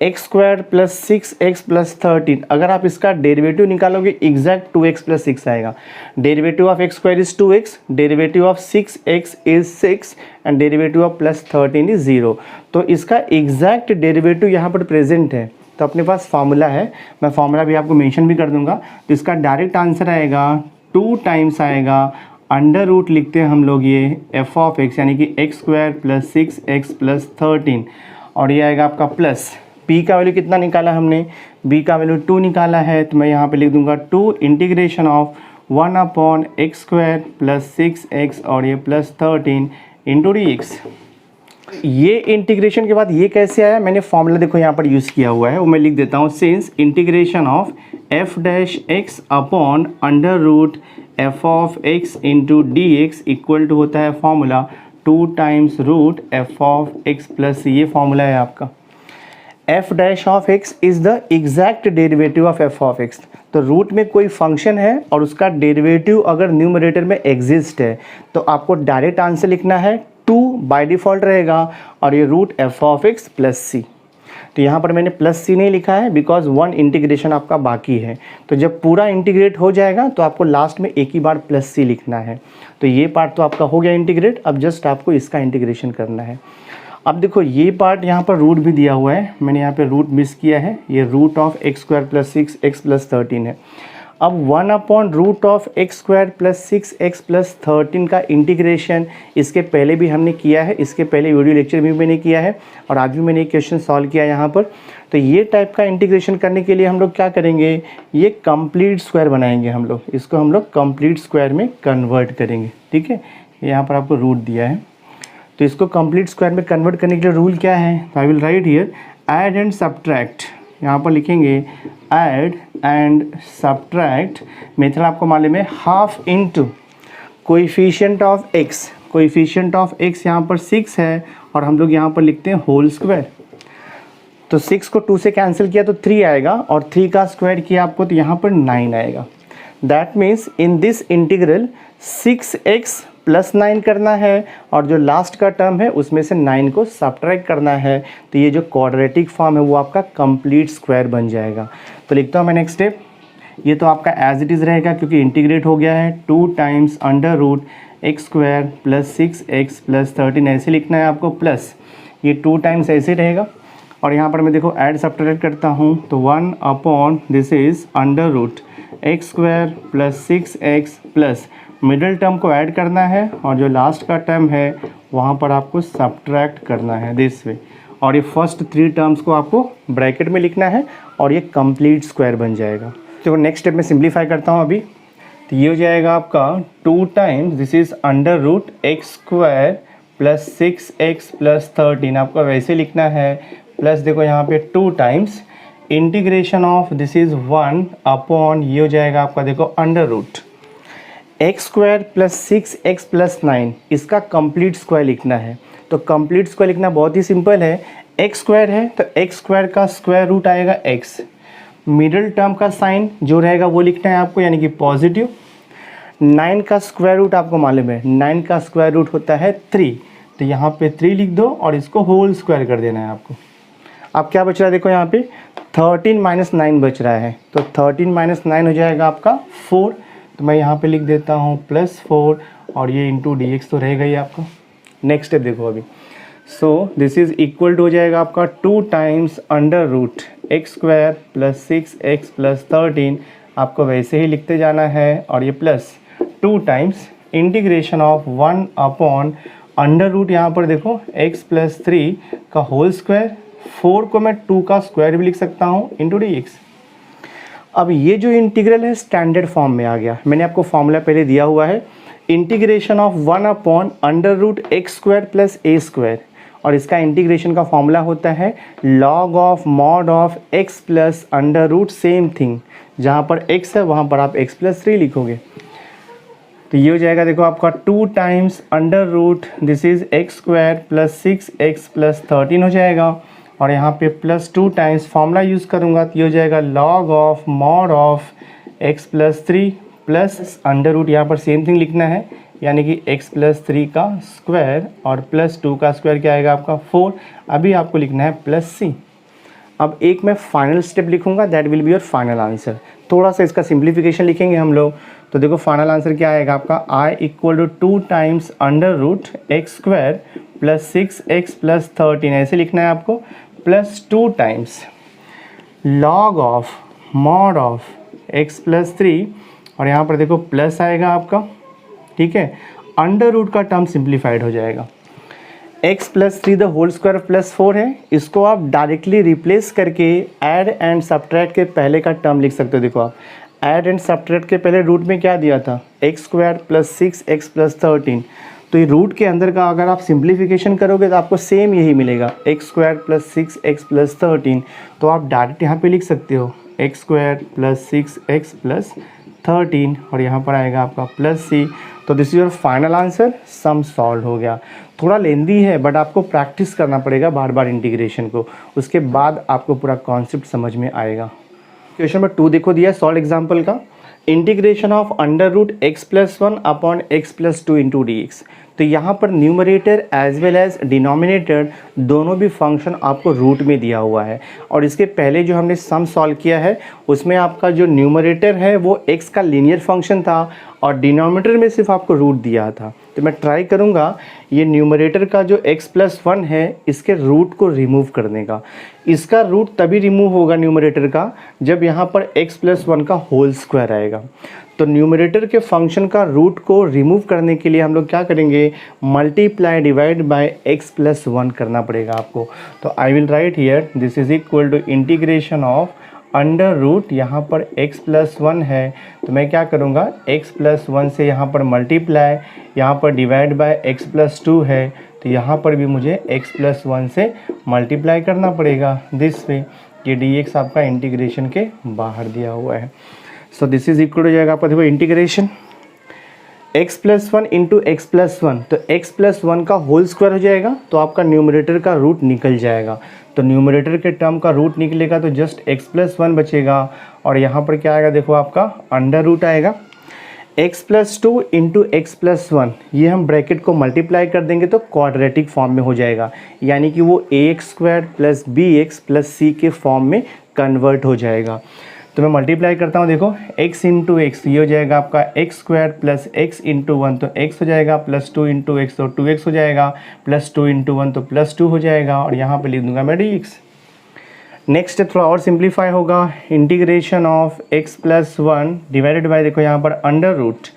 x square plus 6x plus 13, अगर आप इसका डेरिवेटिव निकालोगे एग्जैक्ट 2x प्लस 6 आएगा। Derivative of x square is 2x, derivative of 6x is 6 and derivative of plus 13 is 0, तो इसका एग्जैक्ट डेरिवेटिव यहाँ पर प्रेजेंट है, तो अपने पास फार्मूला है, मैं फार्मूला भी आपको मेंशन भी कर दूंगा। तो इसका डायरेक्ट आंसर आएगा 2 टाइम्स आएगा अंडर रूट लिखते हैं हम लोग ये एफ ऑफ एक्स, यानी कि x square plus 6x plus 13 और ये आएगा आपका प्लस b का वैल्यू कितना निकाला हमने, b का वैल्यू 2 निकाला है, तो मैं यहाँ पे लिख दूंगा 2 integration of 1 upon x square plus 6x और ये प्लस 13 इंटू dx। ये इंटीग्रेशन के बाद ये कैसे आया, मैंने फॉर्मूला देखो यहाँ पर यूज़ किया हुआ है, वो मैं लिख देता हूँ, since integration of f dash x upon under root f of x into d x equal to होता है formula 2 times root f of x plus, ये फॉर्मूला है आपका f dash of x is the exact derivative of f of x. तो root में कोई function है और उसका डेरिवेटिव अगर न्यूमरेटर में एग्जिस्ट है तो आपको डायरेक्ट आंसर लिखना है 2 बाय डिफ़ॉल्ट रहेगा और ये root f of x plus c. तो यहाँ पर मैंने प्लस सी नहीं लिखा है बिकॉज 1 इंटीग्रेशन आपका बाकी है, तो जब पूरा इंटीग्रेट हो जाएगा तो आपको लास्ट में एक ही बार प्लस सी लिखना है। तो ये पार्ट तो आपका हो गया इंटीग्रेट, अब जस्ट आपको इसका इंटीग्रेशन करना है। अब देखो ये पार्ट यहाँ पर रूट भी दिया हुआ है, मैंने यहाँ पे रूट मिस किया है, ये root of x square plus 6x plus 13 है। अब 1/√x² + 6x + 13 का इंटीग्रेशन इसके पहले भी हमने किया है, इसके पहले वीडियो लेक्चर में भी मैंने किया है और आज भी मैंने एक क्वेश्चन सॉल्व किया यहाँ पर। तो ये टाइप का इंटीग्रेशन करने के लिए हम लोग क्या करेंगे, ये कंप्लीट स्क्वायर बनाएंगे हम लोग, इसको हम लोग कंप्लीट स्क्वायर में कन्वर्ट करेंगे। ठीक है, यहाँ पर आपको रूट दिया है, तो इसको कंप्लीट स्क्वायर में कन्वर्ट करने के लिए रूल क्या है, आई will write here add and subtract. यहाँ पर लिखेंगे ऐड एंड सब्ट्रैक्ट, मेथड आपको मालूम है half into coefficient of x. Coefficient of x यहाँ पर 6 है और हम लोग यहाँ पर लिखते हैं होल स्क्वायर। तो 6 को 2 से कैंसिल किया तो 3 आएगा और 3 का स्क्वायर किया आपको तो यहाँ पर 9 आएगा। That means in this integral 6x + 9 करना है और जो लास्ट का टर्म है उसमें से 9 को सब्ट्रैक्ट करना है, तो ये जो क्वाड्रेटिक फॉर्म है वो आपका कंप्लीट स्क्वायर बन जाएगा। तो लिखता हूँ मैं नेक्स्ट स्टेप, ये तो आपका एज इट इज़ रहेगा क्योंकि इंटीग्रेट हो गया है। 2 टाइम्स √x² + 6x + 13 ऐसे लिखना है आपको, प्लस ये 2 टाइम्स ऐसे रहेगा और यहाँ पर मैं देखो ऐड सब्ट्रैक्ट करता हूँ तो 1/(this) √x² + 6x plus middle term को ऐड करना है और जो लास्ट का टर्म है वहाँ पर आपको सब्ट्रैक्ट करना है दिस वे, और ये फर्स्ट 3 टर्म्स को आपको ब्रैकेट में लिखना है और ये कंप्लीट स्क्वायर बन जाएगा। तो नेक्स्ट स्टेप में सिंप्लीफाई करता हूँ अभी, तो ये हो जाएगा आपका 2 times (this is √x² + 6x + 13) आपका वैसे लिखना है, प्लस देखो यहाँ पे 2 times integration of this is 1 ये हो जाएगा आपका देखो √x² + 6x + 9, इसका कंप्लीट स्क्वायर लिखना है। तो कंप्लीट स्क्वायर लिखना बहुत ही सिंपल है, x² है तो x² का स्क्वायर रूट आएगा x, मिडिल टर्म का साइन जो रहेगा वो लिखना है आपको यानी कि पॉजिटिव। 9 का स्क्वायर रूट आपको मालूम है, 9 का स्क्वायर रूट होता है 3, तो यहाँ पे 3 लिख दो और इसको होल स्क्वायर कर देना है आपको। अब क्या बच रहा है देखो यहाँ पे 13 - 9 बच रहा है, तो 13 - 9 हो जाएगा आपका 4, तो मैं यहाँ पे लिख देता हूँ +4 और ये इंटू dx तो रहेगा ही आपका। नेक्स्ट स्टेप देखो अभी, so this is equal to हो जाएगा आपका 2 टाइम्स √x² + 6x + 13, आपको वैसे ही लिखते जाना है और ये प्लस 2 टाइम्स इंटीग्रेशन ऑफ 1/√, यहाँ पर देखो x + 3 का होल स्क्वायर, 4 को मैं 2 का स्क्वायर भी लिख सकता हूँ इंटू dx। अब ये जो इंटीग्रल है स्टैंडर्ड फॉर्म में आ गया, मैंने आपको फॉर्मूला पहले दिया हुआ है, इंटीग्रेशन ऑफ 1/√x² + a², और इसका इंटीग्रेशन का फॉर्मूला होता है log of mod of x + √, same thing, जहाँ पर x है वहाँ पर आप x + 3 लिखोगे। तो ये हो जाएगा देखो आपका 2 times this is x² + 6x + 13 हो जाएगा और यहाँ पे +2 टाइम्स फॉर्मूला यूज़ करूँगा तो ये हो जाएगा log of mod of x + 3 plus √, यहाँ पर सेम थिंग लिखना है यानी कि x + 3 का स्क्वायर और +2 का स्क्वायर क्या आएगा आपका 4, अभी आपको लिखना है +c। अब एक मैं फाइनल स्टेप लिखूंगा, that will be your final answer. थोड़ा सा इसका सिंप्लीफिकेशन लिखेंगे हम लोग, तो देखो फाइनल आंसर क्या आएगा आपका I = 2 टाइम्स √x² + 6x + 13 ऐसे लिखना है आपको, +2 times log of mod of x + 3 और यहाँ पर देखो प्लस आएगा आपका, ठीक है, √ का टर्म सिंप्लीफाइड हो जाएगा, x + 3 द होल स्क्वायर +4 है, इसको आप डायरेक्टली रिप्लेस करके ऐड एंड सब्ट्रैक्ट के पहले का टर्म लिख सकते हो। देखो आप ऐड एंड सब्ट्रैक्ट के पहले रूट में क्या दिया था x² + 6x + 13, तो ये रूट के अंदर का अगर आप सिंप्लीफिकेशन करोगे तो आपको सेम यही मिलेगा x² + 6x + 13, तो आप डायरेक्ट यहाँ पे लिख सकते हो x² + 6x + 13 और यहाँ पर आएगा आपका +c। तो this is your final answer, sum solve हो गया। थोड़ा लेंदी है बट आपको प्रैक्टिस करना पड़ेगा बार बार इंटीग्रेशन को, उसके बाद आपको पूरा कॉन्सेप्ट समझ में आएगा। क्वेश्चन नंबर 2 देखो दिया सॉल्व एग्जाम्पल का, integration of √x + 1 upon x + 2 into dx। तो यहाँ पर numerator as well as denominator दोनों भी फंक्शन आपको रूट में दिया हुआ है। और इसके पहले जो हमने सम सॉल्व किया है उसमें आपका जो न्यूमरेटर है वो x का लीनियर फंक्शन था और डिनोमिनेटर में सिर्फ आपको रूट दिया था। तो मैं ट्राई करूँगा ये न्यूमरेटर का जो x+1 है इसके रूट को रिमूव करने का। इसका रूट तभी रिमूव होगा न्यूमरेटर का जब यहाँ पर x+1 का होल स्क्वायर आएगा। तो न्यूमरेटर के फंक्शन का रूट को रिमूव करने के लिए हम लोग क्या करेंगे, मल्टीप्लाई डिवाइड बाय x+1 करना पड़ेगा आपको। तो I will write here this is equal to integration of under root, यहाँ पर x+1 है तो मैं क्या करूँगा x+1 से यहाँ पर मल्टीप्लाई, यहाँ पर डिवाइड बाय x+2 है तो यहाँ पर भी मुझे x+1 से मल्टीप्लाई करना पड़ेगा। दिस वे ये dx आपका इंटीग्रेशन के बाहर दिया हुआ है। सो दिस इज इक्वल हो जाएगा आपका, देखो इंटीग्रेशन x+1 इंटू x+1, तो x+1 का होल स्क्वायर हो जाएगा तो आपका न्यूमरेटर का रूट निकल जाएगा। तो न्यूमरेटर के टर्म का रूट निकलेगा तो जस्ट x+1 बचेगा और यहाँ पर क्या आएगा, देखो आपका अंडर रूट आएगा। x+2 इंटू x+1 ये हम ब्रैकेट को मल्टीप्लाई कर देंगे तो क्वाड्रेटिक फॉर्म में हो जाएगा, यानी कि वो ax² plus bx plus c के फॉर्म में कन्वर्ट हो जाएगा। तो मैं मल्टीप्लाई करता हूँ, देखो x इंटू एक्स ये हो जाएगा आपका x² प्लस x इंटू 1 तो x हो जाएगा, प्लस 2 इंटू एक्स तो 2x हो जाएगा, प्लस 2 इंटू 1 तो प्लस 2 हो जाएगा और यहाँ पे लिख दूंगा मैं dx। नेक्स्ट स्टेप थोड़ा और सिंप्लीफाई होगा, integration of x+1 divided by, देखो यहाँ पर under root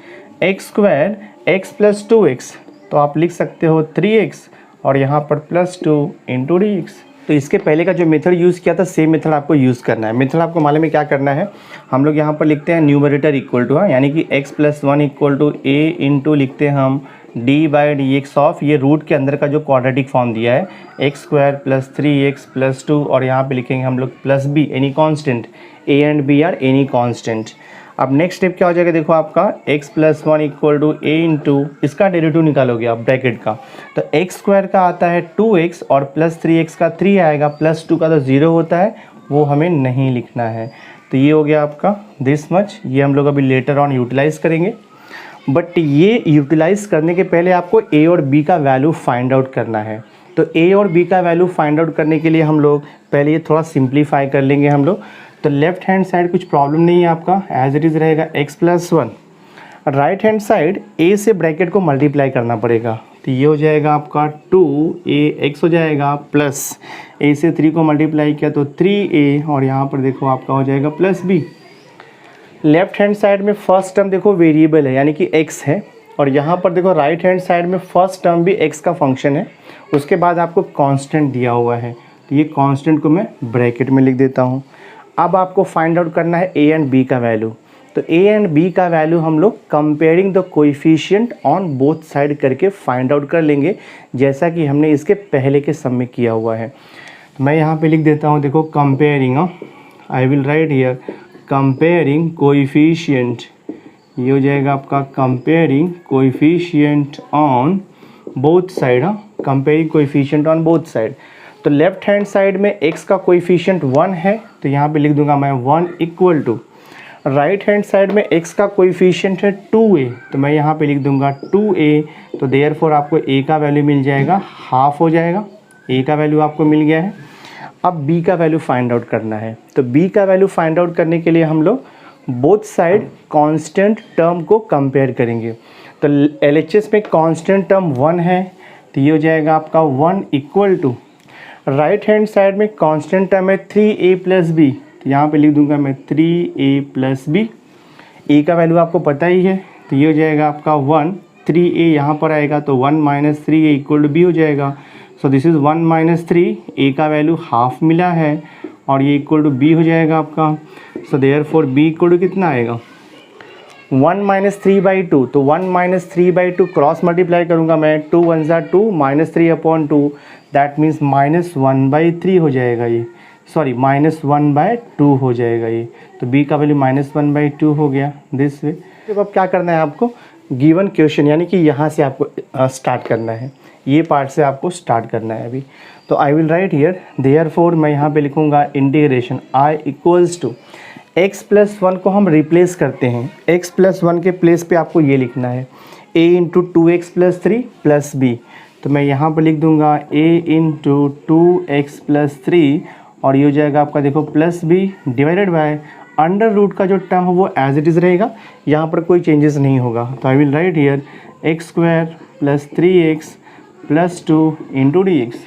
x² x plus 2x तो आप लिख सकते हो 3x और यहाँ पर प्लस 2 इंटू dx। तो इसके पहले का जो मेथड यूज़ किया था सेम मेथड आपको यूज़ करना है। मेथड आपको मालूम है क्या करना है, हम लोग यहाँ पर लिखते हैं न्यूमरेटर इक्वल टू, यानी कि x+1 equal to a into लिखते हैं हम d/dx ऑफ, ये रूट के अंदर का जो क्वाड्रेटिक फॉर्म दिया है x² प्लस 3x प्लस 2 और यहाँ पे लिखेंगे हम लोग plus b, any constant, a and b are any constant. अब नेक्स्ट स्टेप क्या हो जाएगा, देखो आपका x+1 equal to a into, इसका डेरिवेटिव निकालोगे आप ब्रैकेट का, तो x² का आता है 2x और प्लस 3x का 3 आएगा, प्लस 2 का तो 0 होता है वो हमें नहीं लिखना है। तो ये हो गया आपका दिस मच, ये हम लोग अभी लेटर ऑन यूटिलाइज़ करेंगे। बट ये यूटिलाइज़ करने के पहले आपको a और b का वैल्यू फाइंड आउट करना है। तो a और b का वैल्यू फाइंड आउट करने के लिए हम लोग पहले ये थोड़ा सिंप्लीफाई कर लेंगे हम लोग। तो लेफ्ट हैंड साइड कुछ प्रॉब्लम नहीं है आपका, एज इट इज़ रहेगा x+1। Right hand side a से ब्रैकेट को मल्टीप्लाई करना पड़ेगा, तो ये हो जाएगा आपका 2ax हो जाएगा, प्लस a से 3 को मल्टीप्लाई किया तो 3a और यहाँ पर देखो आपका हो जाएगा plus b। Left hand side में फर्स्ट टर्म देखो वेरिएबल है यानी कि x है और यहाँ पर देखो राइट हैंड साइड में फर्स्ट टर्म भी x का फंक्शन है, उसके बाद आपको कांस्टेंट दिया हुआ है तो ये कांस्टेंट को मैं ब्रैकेट में लिख देता हूँ। अब आपको फाइंड आउट करना है a एंड b का वैल्यू। तो a एंड b का वैल्यू हम लोग comparing the coefficient on both side करके फाइंड आउट कर लेंगे, जैसा कि हमने इसके पहले के सम में किया हुआ है। तो मैं यहाँ पे लिख देता हूँ, देखो comparing, I will write here comparing coefficient, ये हो जाएगा आपका comparing coefficient on both side, comparing coefficient on both side. तो लेफ्ट हैंड साइड में x का कोएफिशिएंट 1 है तो यहाँ पे लिख दूंगा मैं 1 equal to, right hand side में x का कोएफिशिएंट है 2a तो मैं यहाँ पे लिख दूंगा 2a। तो देयरफॉर आपको a का वैल्यू मिल जाएगा हाफ हो जाएगा, a का वैल्यू आपको मिल गया है। अब b का वैल्यू फाइंड आउट करना है, तो b का वैल्यू फाइंड आउट करने के लिए हम लोग बोथ साइड कांस्टेंट टर्म को कंपेयर करेंगे। तो LHS में कांस्टेंट टर्म 1 है तो ये हो जाएगा आपका 1 equal to, right hand side में कांस्टेंट टर्म है 3a प्लस b तो यहाँ पे लिख दूंगा मैं 3a प्लस b। a का वैल्यू आपको पता ही है तो ये हो जाएगा आपका 1, 3a यहाँ पर आएगा तो 1 minus 3a equal to b हो जाएगा। So this is 1 minus 3, a का वैल्यू हाफ मिला है और ये इक्वल टू b हो जाएगा आपका। So therefore b equal to कितना आएगा 1 माइनस 3/2, तो 1 माइनस 3/2 क्रॉस मल्टीप्लाई करूँगा मैं, 2 1 ज़ा 2 माइनस 3/2 दैट मीन्स -1/3 हो जाएगा ये, सॉरी -1/2 हो जाएगा ये। तो b का वैल्यू -1/2 हो गया दिस वे। तो अब क्या करना है आपको, गिवन क्वेश्चन यानी कि यहाँ से आपको स्टार्ट करना है, ये पार्ट से आपको स्टार्ट करना है अभी। तो I will write here therefore मैं यहाँ पे लिखूँगा integration i equals to x+1 को हम रिप्लेस करते हैं, x+1 के प्लेस पे आपको ये लिखना है a into 2x plus 3 plus b, तो मैं यहाँ पर लिख दूंगा a इंटू 2x प्लस 3 और ये हो जाएगा आपका देखो plus b divided by under root का जो टर्म है वो एज इट इज़ रहेगा, यहाँ पर कोई चेंजेस नहीं होगा। तो I will write here x square plus 3x plus 2 into d x.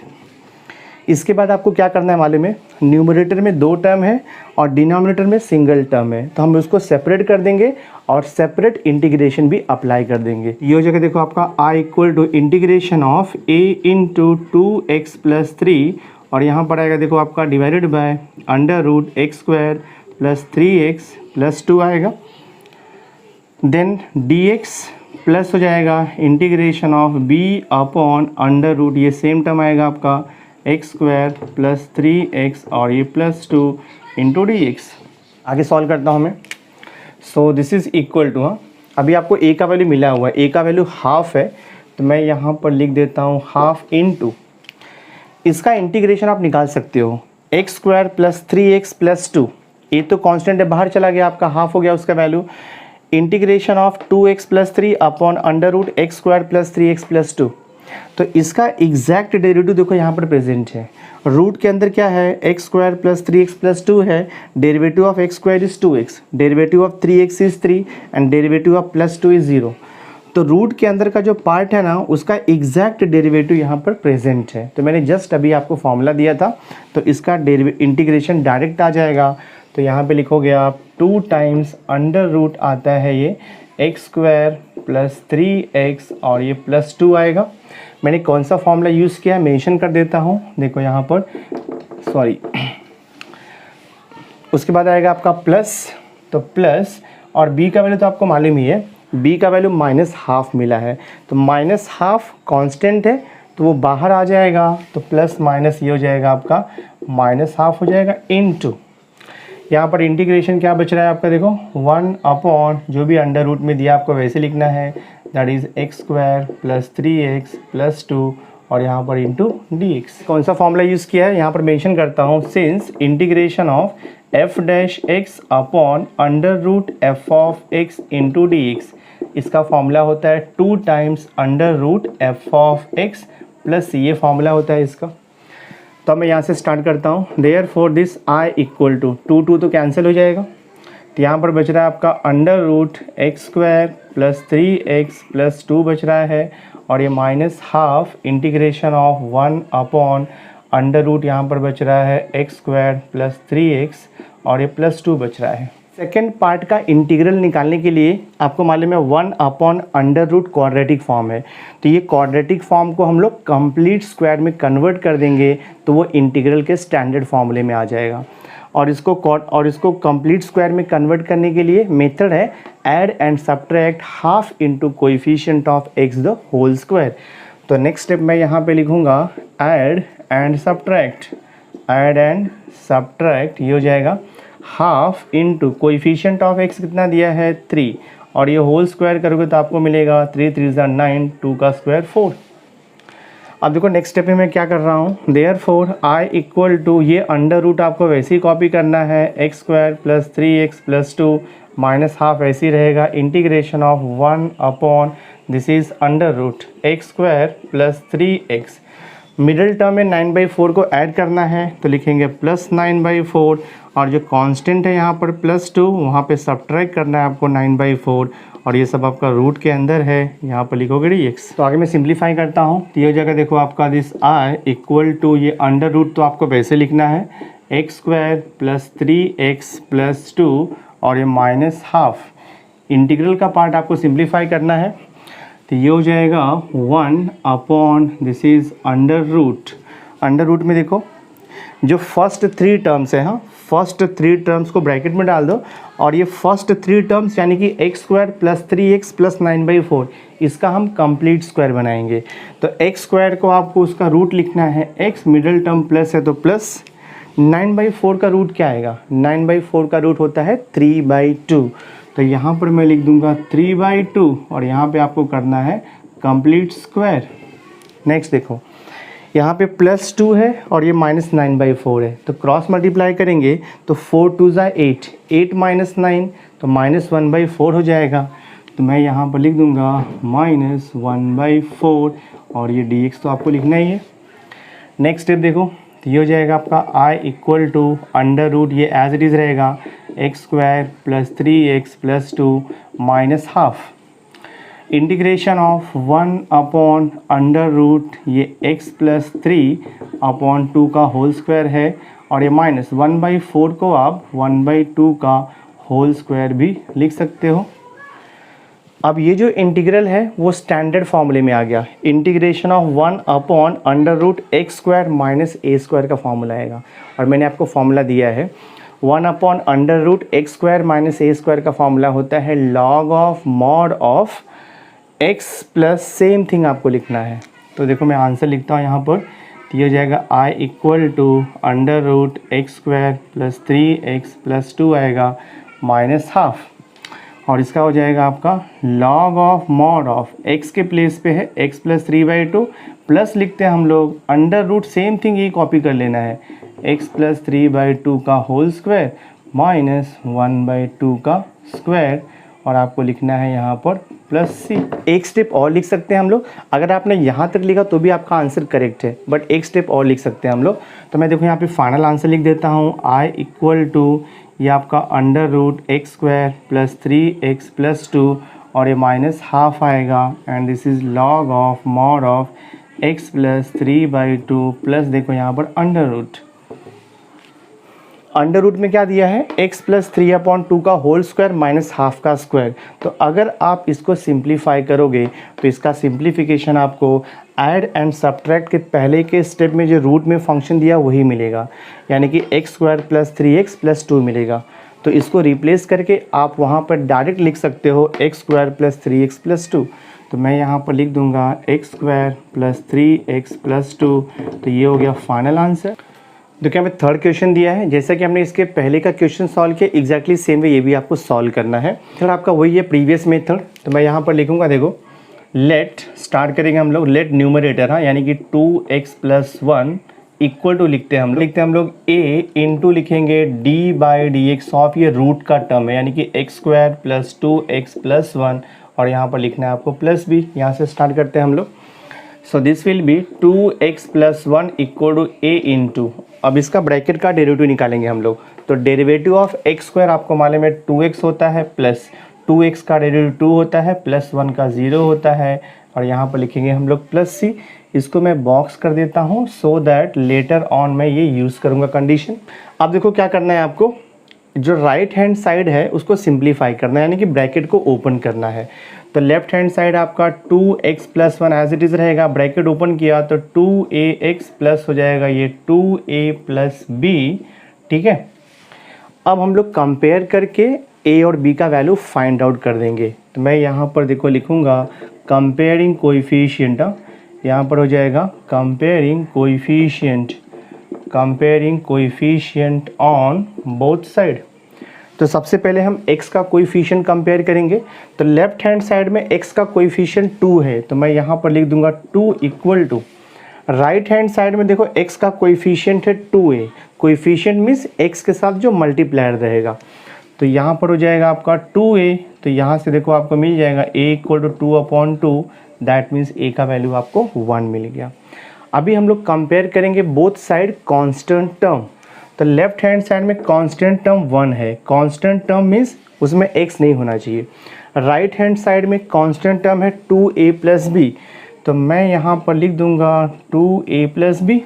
इसके बाद आपको क्या करना है मालूम है, न्यूमरेटर में 2 टर्म है और डिनोमिनेटर में सिंगल टर्म है, तो हम उसको सेपरेट कर देंगे और सेपरेट इंटीग्रेशन भी अप्लाई कर देंगे। ये हो जाएगा देखो आपका i equal to integration of a into 2x plus 3 और यहाँ पर आएगा देखो आपका divided by under root x square plus 3x plus 2 आएगा। देन dx प्लस हो जाएगा integration of b upon under root, ये सेम टर्म आएगा आपका एक्स स्क्वायर प्लस 3x और ये प्लस 2 इंटू डी एक्स। आगे सॉल्व करता हूँ मैं। So this is equal to, हाँ अभी आपको a का वैल्यू मिला हुआ है, a का वैल्यू हाफ है, तो मैं यहाँ पर लिख देता हूँ हाफ इंटू, इसका इंटीग्रेशन आप निकाल सकते हो x square plus 3x plus 2, ये तो कांस्टेंट है बाहर चला गया, आपका हाफ हो गया उसका value, integration of 2x plus 3 upon under root x square plus 3x plus 2। तो इसका एग्जैक्ट डेरिवेटिव देखो यहाँ पर प्रेजेंट है, रूट के अंदर क्या है x square plus 3x plus 2 है, derivative of x square is 2x, derivative of 3x is 3 and derivative of plus 2 is 0। तो रूट के अंदर का जो पार्ट है ना उसका एग्जैक्ट डेरिवेटिव यहाँ पर प्रेजेंट है। तो मैंने जस्ट अभी आपको फॉर्मूला दिया था, तो इसका इंटीग्रेशन डायरेक्ट आ जाएगा। तो यहाँ पे लिखोगे आप 2 टाइम्स अंडर रूट आता है ये एक्स स्क्वायर प्लस 3x और ये प्लस 2 आएगा। मैंने कौन सा फॉर्मूला यूज़ किया है मेंशन कर देता हूँ, देखो यहाँ पर, सॉरी, उसके बाद आएगा आपका प्लस, तो प्लस और b का वैल्यू तो आपको मालूम ही है, b का वैल्यू माइनस हाफ मिला है, तो माइनस हाफ कांस्टेंट है तो वो बाहर आ जाएगा, तो प्लस माइनस ये हो जाएगा आपका माइनस हाफ हो जाएगा इनटू, यहाँ पर इंटीग्रेशन क्या बच रहा है आपका देखो 1 अपॉन जो भी अंडर रूट में दिया आपको वैसे लिखना है, that is x square plus 3x plus 2 और यहाँ पर इंटू डी एक्स। कौन सा फॉर्मूला यूज़ किया है यहाँ पर मेंशन करता हूँ, since integration of f dash x upon under root f of x into d x, इसका फॉर्मूला होता है 2 times under root f of x plus ये फॉर्मूला होता है इसका। तो मैं यहाँ से स्टार्ट करता हूँ, therefore this I equal to 2 तो कैंसिल हो जाएगा, तो यहाँ पर बच रहा है आपका under root x square plus 3x plus 2 बच रहा है और ये minus half integration of 1 upon under root, यहाँ पर बच रहा है एक्स स्क्वायर प्लस 3x और ये प्लस 2 बच रहा है। सेकेंड पार्ट का इंटीग्रल निकालने के लिए आपको मालूम है 1 upon under root quadratic form है, तो ये क्वाड्रेटिक फॉर्म को हम लोग कंप्लीट स्क्वायर में कन्वर्ट कर देंगे तो वो इंटीग्रल के स्टैंडर्ड फॉर्मूले में आ जाएगा। और इसको कंप्लीट स्क्वायर में कन्वर्ट करने के लिए मेथड है add and subtract half into coefficient of x the whole square. तो नेक्स्ट स्टेप मैं यहाँ पे लिखूँगा ऐड एंड सब्ट्रैक्ट, ये हो जाएगा half into coefficient of x कितना दिया है 3 और ये होल स्क्वायर करोगे तो आपको मिलेगा 3 3 9, 2 का स्क्वायर 4। अब देखो नेक्स्ट स्टेप में मैं क्या कर रहा हूँ, therefore I equal to, ये अंडर रूट आपको वैसे ही कॉपी करना है x square plus 3x plus 2 minus half ऐसे ही रहेगा, integration of 1 upon this is under root x square plus 3x, middle term में 9/4 को ऐड करना है तो लिखेंगे प्लस 9/4 और जो कांस्टेंट है यहाँ पर प्लस 2 वहाँ पे सब्ट्रैक्ट करना है आपको 9/4 और ये सब आपका रूट के अंदर है, यहाँ पर लिखोगे dx। तो आगे मैं सिंप्लीफाई करता हूँ, तो ये जगह देखो आपका दिस आई इक्वल टू, ये अंडर रूट तो आपको वैसे लिखना है x square plus 3x plus 2 और ये माइनस हाफ, इंटीग्रल का पार्ट आपको सिंप्लीफाई करना है तो ये हो जाएगा 1 upon this is under root में देखो जो फर्स्ट 3 टर्म्स है, हाँ फर्स्ट 3 टर्म्स को ब्रैकेट में डाल दो और ये फर्स्ट 3 टर्म्स यानी कि x square plus 3x plus 9/4 इसका हम कंप्लीट स्क्वायर बनाएंगे। तो एक्स स्क्वायर को आपको उसका रूट लिखना है x, मिडिल टर्म प्लस है तो प्लस 9/4 का रूट क्या आएगा, 9/4 का रूट होता है 3/2, तो यहाँ पर मैं लिख दूंगा 3/2 और यहाँ पे आपको करना है कंप्लीट स्क्वायर। नेक्स्ट देखो यहाँ पे प्लस 2 है और ये माइनस 9/4 है, तो क्रॉस मल्टीप्लाई करेंगे तो 4 2 8, 8 माइनस 9 तो -1/4 हो जाएगा। तो मैं यहाँ पर लिख दूँगा -1/4 और ये dx तो आपको लिखना ही है। नेक्स्ट स्टेप देखो, तो ये हो जाएगा आपका i equal to under root, ये एज इट इज़ रहेगा x² + 3x + 2 -½ इंटीग्रेशन ऑफ 1/√, ये x + 3/2 का होल स्क्वायर है, और ये -1/4 को आप 1/2 का होल स्क्वायर भी लिख सकते हो। अब ये जो इंटीग्रल है वो स्टैंडर्ड फॉर्मूले में आ गया, इंटीग्रेशन ऑफ 1/√x² - a² का फॉर्मूला आएगा, और मैंने आपको फॉर्मूला दिया है 1/√x² - a² का फॉर्मूला होता है log of mod of x plus same thing आपको लिखना है। तो देखो मैं आंसर लिखता हूँ यहाँ पर, तो ये हो जाएगा i equal to under root x² + 3x + 2 आएगा -½ और इसका हो जाएगा आपका log of mod of x के प्लेस पे है x + 3/2 प्लस लिखते हैं हम लोग अंडर रूट, सेम थिंग ये कॉपी कर लेना है x + 3/2 का होल स्क्वायर -1/2 का स्क्वायर, और आपको लिखना है यहाँ पर +c। एक स्टेप और लिख सकते हैं हम लोग, अगर आपने यहाँ तक लिखा तो भी आपका आंसर करेक्ट है, बट एक स्टेप और लिख सकते हैं हम लोग। तो मैं देखो यहाँ पे फाइनल आंसर लिख देता हूँ, i इक्वल टू ये आपका अंडर रूट x² + 3x + 2 और ये -½ आएगा, and this is log of mod of x + 3/2 plus देखो यहाँ पर अंडर रूट में क्या दिया है x + 3/2 का होल स्क्वायर -½ का स्क्वायर। तो अगर आप इसको सिंप्लीफाई करोगे तो इसका सिंप्लीफिकेशन आपको ऐड एंड सब्ट्रैक्ट के पहले के स्टेप में जो रूट में फंक्शन दिया वही मिलेगा, यानी कि x² + 3x + 2 मिलेगा। तो इसको रिप्लेस करके आप वहाँ पर डायरेक्ट लिख सकते हो x² + 3x + 2। तो मैं यहाँ पर लिख दूँगा x² + 3x + 2, तो ये हो गया फाइनल आंसर। देखिए हमें थर्ड क्वेश्चन दिया है, जैसा कि हमने इसके पहले का क्वेश्चन सॉल्व किया एग्जैक्टली सेम वे ये भी आपको सॉल्व करना है। फिर आपका वही है प्रीवियस मेथड, तो मैं यहाँ पर लिखूँगा, देखो लेट स्टार्ट करेंगे हम लोग, लेट न्यूमरेटर, हाँ यानी कि 2x + 1 इक्वल टू लिखते हैं हम लोग a इंटू लिखेंगे d/dx ऑफ, ये रूट का टर्म है यानी कि x² + 2x + 1, और यहाँ पर लिखना है आपको +b। यहाँ से स्टार्ट करते हैं हम लोग। So this will be 2x + 1 equal to a into, अब इसका ब्रैकेट का डेरिवेटिव निकालेंगे हम लोग। तो डेरिवेटिव ऑफ x² आपको मालूम है 2x होता है, प्लस 2x का डेरिवेटिव 2 होता है, प्लस 1 का 0 होता है, और यहाँ पर लिखेंगे हम लोग +c। इसको मैं बॉक्स कर देता हूँ सो दैट लेटर ऑन मैं ये यूज़ करूँगा कंडीशन। अब देखो क्या करना है आपको, जो राइट हैंड साइड है उसको सिंप्लीफाई करना है, यानी कि ब्रैकेट को ओपन करना है। तो लेफ्ट हैंड साइड आपका 2x + 1 एज इट इज़ रहेगा, ब्रैकेट ओपन किया तो 2ax प्लस हो जाएगा ये 2a + b, ठीक है। अब हम लोग कंपेयर करके a और b का वैल्यू फाइंड आउट कर देंगे। तो मैं यहाँ पर देखो लिखूँगा कंपेयरिंग कोएफिशिएंट, यहाँ पर हो जाएगा comparing coefficient on both side. तो सबसे पहले हम x का कोएफिशिएंट कंपेयर करेंगे। तो लेफ्ट हैंड साइड में x का कोएफिशिएंट 2 है, तो मैं यहाँ पर लिख दूंगा 2 equal to, right hand side में देखो x का कोएफिशिएंट है 2a, कोएफिशिएंट मीन्स x के साथ जो मल्टीप्लायर रहेगा। तो यहाँ पर हो जाएगा आपका 2a, तो यहाँ से देखो आपको मिल जाएगा a equal to 2/2, that means a का वैल्यू आपको 1 मिल गया। अभी हम लोग कंपेयर करेंगे बोथ साइड कांस्टेंट टर्म। तो लेफ्ट हैंड साइड में कांस्टेंट टर्म 1 है, कांस्टेंट टर्म मीन्स उसमें x नहीं होना चाहिए। राइट हैंड साइड में कांस्टेंट टर्म है 2a + b, तो मैं यहाँ पर लिख दूंगा 2a + b।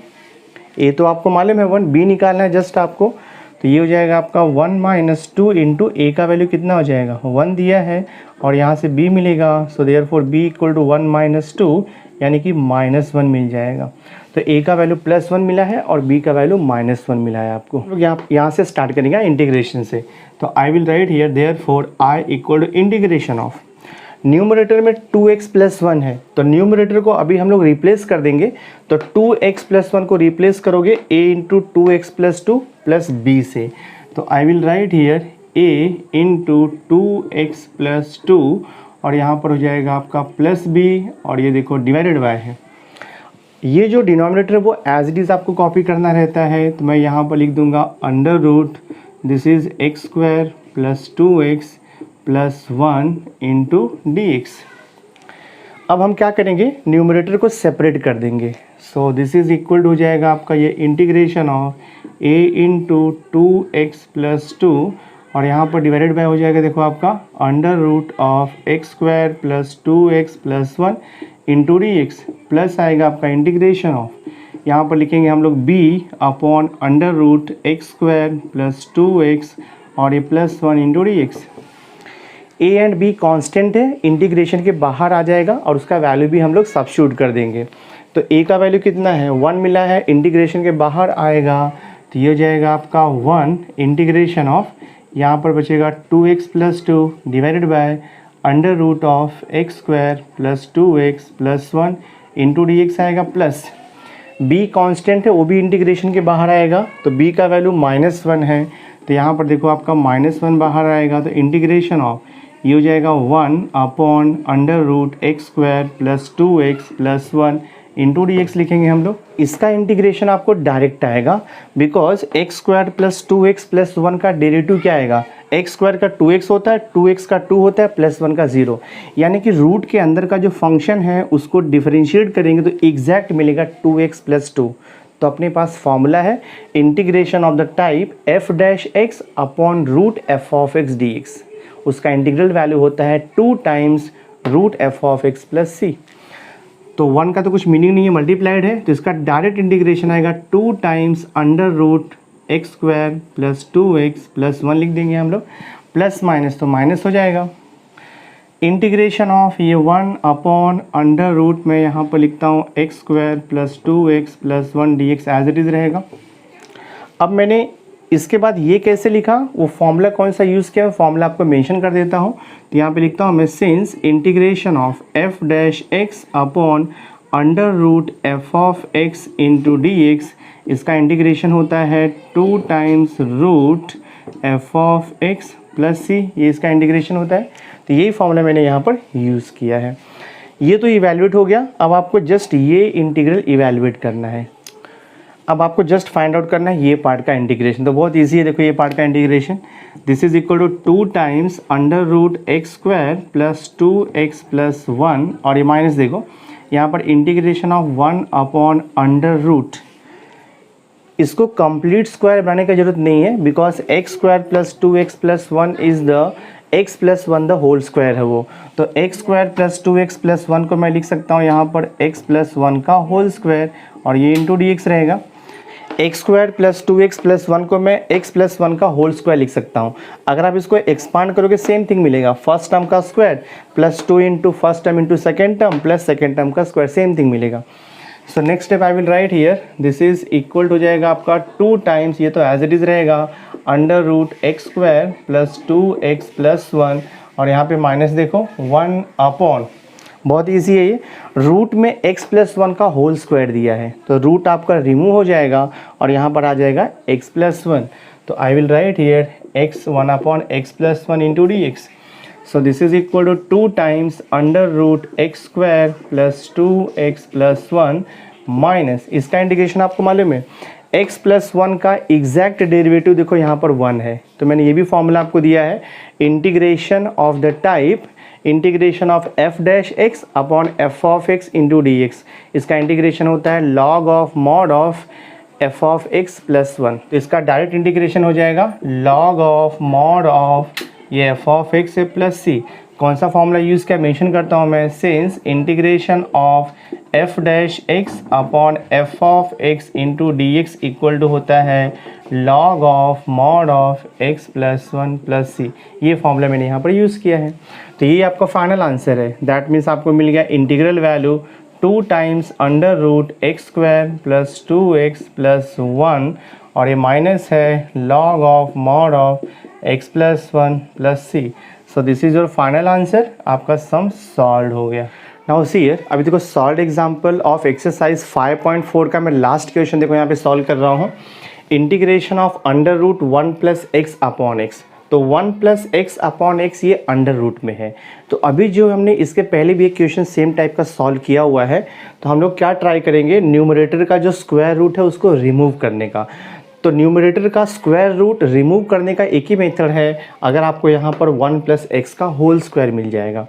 a तो आपको मालूम है 1, b निकालना है जस्ट आपको। तो ये हो जाएगा आपका 1 - 2 इंटू a का वैल्यू कितना हो जाएगा 1 दिया है, और यहाँ से b मिलेगा। So therefore b equal to 1 - 2 यानी कि -1 मिल जाएगा। तो a का वैल्यू +1 मिला है और b का वैल्यू -1 मिला है आपको। यहाँ से स्टार्ट करेंगे इंटीग्रेशन से। तो I will write here therefore i equal to integration of, numerator में 2x + 1 है, तो न्यूमरेटर को अभी हम लोग रिप्लेस कर देंगे। तो 2x + 1 को रिप्लेस करोगे a into 2x + 2 plus b से। तो I will write here a into 2x + 2, और यहाँ पर हो जाएगा आपका +b, और ये देखो डिवाइडेड बाय है। ये जो डिनोमिनेटर है वो एज इट इज़ आपको कॉपी करना रहता है। तो मैं यहाँ पर लिख दूंगा under root, this is x² + 2x plus 1 into d x. अब हम क्या करेंगे, न्यूमरेटर को सेपरेट कर देंगे। सो दिस इज इक्वल हो जाएगा आपका ये integration of A into 2x plus 2 और यहाँ पर डिवाइडेड बाय हो जाएगा देखो आपका under root of x square plus 2x plus 1 into d x plus आएगा आपका इंटीग्रेशन ऑफ, यहाँ पर लिखेंगे हम लोग b upon under root x square plus 2x और ये plus 1 into d x. A and b constant है, इंटीग्रेशन के बाहर आ जाएगा और उसका वैल्यू भी हम लोग सब्स्टिट्यूट कर देंगे। तो ए का वैल्यू कितना है 1 मिला है, इंटीग्रेशन के बाहर आएगा तो ये हो जाएगा आपका 1 इंटीग्रेशन ऑफ, यहाँ पर बचेगा 2x plus 2 divided by under root of x square plus 2x plus 1 into d x आएगा प्लस b कांस्टेंट है, वो भी इंटीग्रेशन के बाहर आएगा तो b का वैल्यू -1 है तो यहाँ पर देखो आपका -1 बाहर आएगा तो इंटीग्रेशन ऑफ ये हो जाएगा 1 upon under root x square plus 2x plus 1 into d x लिखेंगे हम लोग। इसका इंटीग्रेशन आपको डायरेक्ट आएगा because x square plus 2x plus 1 का डेरिवेटिव क्या आएगा, एक्स स्क्वायर का 2x होता है, 2x का 2 होता है, प्लस 1 का 0, यानी कि रूट के अंदर का जो फंक्शन है उसको डिफरेंशिएट करेंगे तो एग्जैक्ट मिलेगा 2x प्लस 2। तो अपने पास फॉर्मूला है integration of the type f dash x upon root f of x d x, उसका इंटीग्रल वैल्यू होता है 2 times root f of x plus c. तो 1 का तो कुछ मीनिंग नहीं है, मल्टीप्लाइड है, तो इसका डायरेक्ट इंटीग्रेशन आएगा 2 times under root x square plus 2x plus 1 लिख देंगे हम लोग, प्लस माइनस तो माइनस हो जाएगा। इंटीग्रेशन ऑफ ये 1 अपॉन अंडर रूट में यहाँ पर लिखता हूँ x square plus 2x plus 1 d x as it is रहेगा। अब मैंने इसके बाद ये कैसे लिखा, वो फॉर्मूला कौन सा यूज़ किया, फॉर्मूला आपको मेंशन कर देता हूँ। तो यहाँ पे लिखता हूँ मैं since integration of f dash x upon under root f of x into d x, इसका इंटीग्रेशन होता है 2 times root f of x plus c, ये इसका इंटीग्रेशन होता है। तो यही फॉर्मूला मैंने यहाँ पर यूज़ किया है। ये तो इवैल्यूएट हो गया, अब आपको जस्ट ये इंटीग्रल इवैल्यूएट करना है। अब आपको जस्ट फाइंड आउट करना है ये पार्ट का इंटीग्रेशन, तो बहुत इजी है। देखो ये पार्ट का integration, this is equal to 2 times under root x square plus 2x plus 1 और ये माइनस देखो यहाँ पर integration of 1 upon under root, इसको कंप्लीट स्क्वायर बनाने की जरूरत नहीं है because x square plus 2x plus 1 is the x plus 1 the whole square है वो, तो x square plus 2x plus 1 को मैं लिख सकता हूँ यहाँ पर x प्लस 1 का होल स्क्वायर और ये इंटू डी एक्स रहेगा। X square plus 2x plus 1 को मैं x प्लस 1 का होल स्क्वायर लिख सकता हूँ। अगर आप इसको एक्सपांड करोगे सेम थिंग मिलेगा, फर्स्ट टर्म का square plus 2 into first term into second term plus second term का स्क्वायर, सेम थिंग मिलेगा। So next step I will write here, this is equal हो जाएगा आपका 2 टाइम्स, ये तो एज इट इज़ रहेगा under root x square plus 2x plus 1 और यहाँ पे माइनस देखो 1 अपॉन, बहुत इजी है ये, रूट में x प्लस 1 का होल स्क्वायर दिया है तो रूट आपका रिमूव हो जाएगा और यहाँ पर आ जाएगा x प्लस 1। तो I will write here x 1 upon x plus 1 into d x. So this is equal to 2 times under root x square plus 2x plus 1 minus, इसका इंटीग्रेशन आपको मालूम है x प्लस 1 का एग्जैक्ट डेरिवेटिव देखो यहाँ पर 1 है, तो मैंने ये भी फॉर्मूला आपको दिया है integration of the type integration of f dash x upon F of x into d x, इसका इंटीग्रेशन होता है log of mod of f of x plus 1, तो इसका डायरेक्ट इंटीग्रेशन हो जाएगा लॉग ऑफ मॉड ऑफ ये F of x plus सी। कौन सा फॉर्मूला यूज़ किया मेंशन करता हूँ मैं, since integration of f dash x upon F of x into d x equal to होता है log of mod of x plus 1 plus c, ये फॉर्मूला मैंने यहाँ पर यूज़ किया है। तो ये आपका फाइनल आंसर है, दैट मीन्स आपको मिल गया integral value 2 times under root x square plus 2x plus 1 और ये माइनस है log of mod of x plus 1 plus c. So this is your final answer, आपका सम सॉल्व हो गया। नाउ सी हियर, अभी देखो सॉल्व एग्जांपल ऑफ एक्सरसाइज 5.4 का मैं लास्ट क्वेश्चन देखो यहाँ पे सॉल्व कर रहा हूँ। Integration of under root 1 plus x upon x, तो 1 प्लस एक्स अपॉन एक्स ये अंडर रूट में है। तो अभी जो हमने इसके पहले भी एक क्वेश्चन सेम टाइप का सॉल्व किया हुआ है, तो हम लोग क्या ट्राई करेंगे, न्यूमरेटर का जो स्क्वायर रूट है उसको रिमूव करने का। तो न्यूमरेटर का स्क्वायर रूट रिमूव करने का एक ही मेथड है, अगर आपको यहाँ पर 1 + x का होल स्क्वायर मिल जाएगा।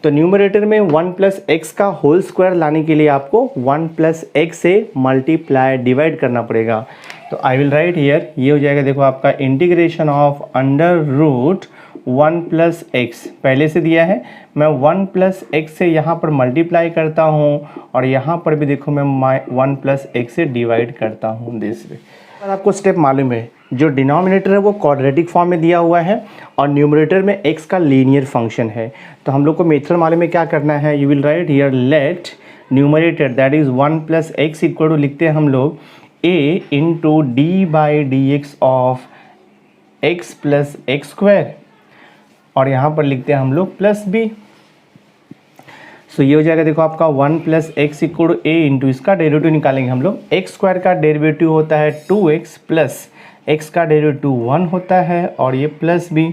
तो न्यूमरेटर में 1 + x का होल स्क्वायर लाने के लिए आपको 1 + x से मल्टीप्लाई डिवाइड करना पड़ेगा। तो आई विल राइट हियर, ये हो जाएगा देखो आपका इंटीग्रेशन ऑफ √1 + x पहले से दिया है, मैं 1 + x से यहाँ पर मल्टीप्लाई करता हूँ और यहाँ पर भी देखो मैं 1 + x से डिवाइड करता हूँ दिस वे। अगर आपको स्टेप मालूम है, जो डिनोमिनेटर है वो क्वाड्रेटिक फॉर्म में दिया हुआ है और न्यूमरेटर में x का लीनियर फंक्शन है, तो हम लोग को मेथड मालूम है क्या करना है। You will write here let numerator that is 1 + x equal to लिखते हैं हम लोग a into d/dx of x + x² और यहाँ पर लिखते हैं हम लोग +b। सो ये हो जाएगा देखो आपका 1 + x equal to a into इसका डेरिवेटिव निकालेंगे हम लोग। x² का डेरिवेटिव होता है 2x प्लस x का डेरिवेटिव 1 होता है और ये +b।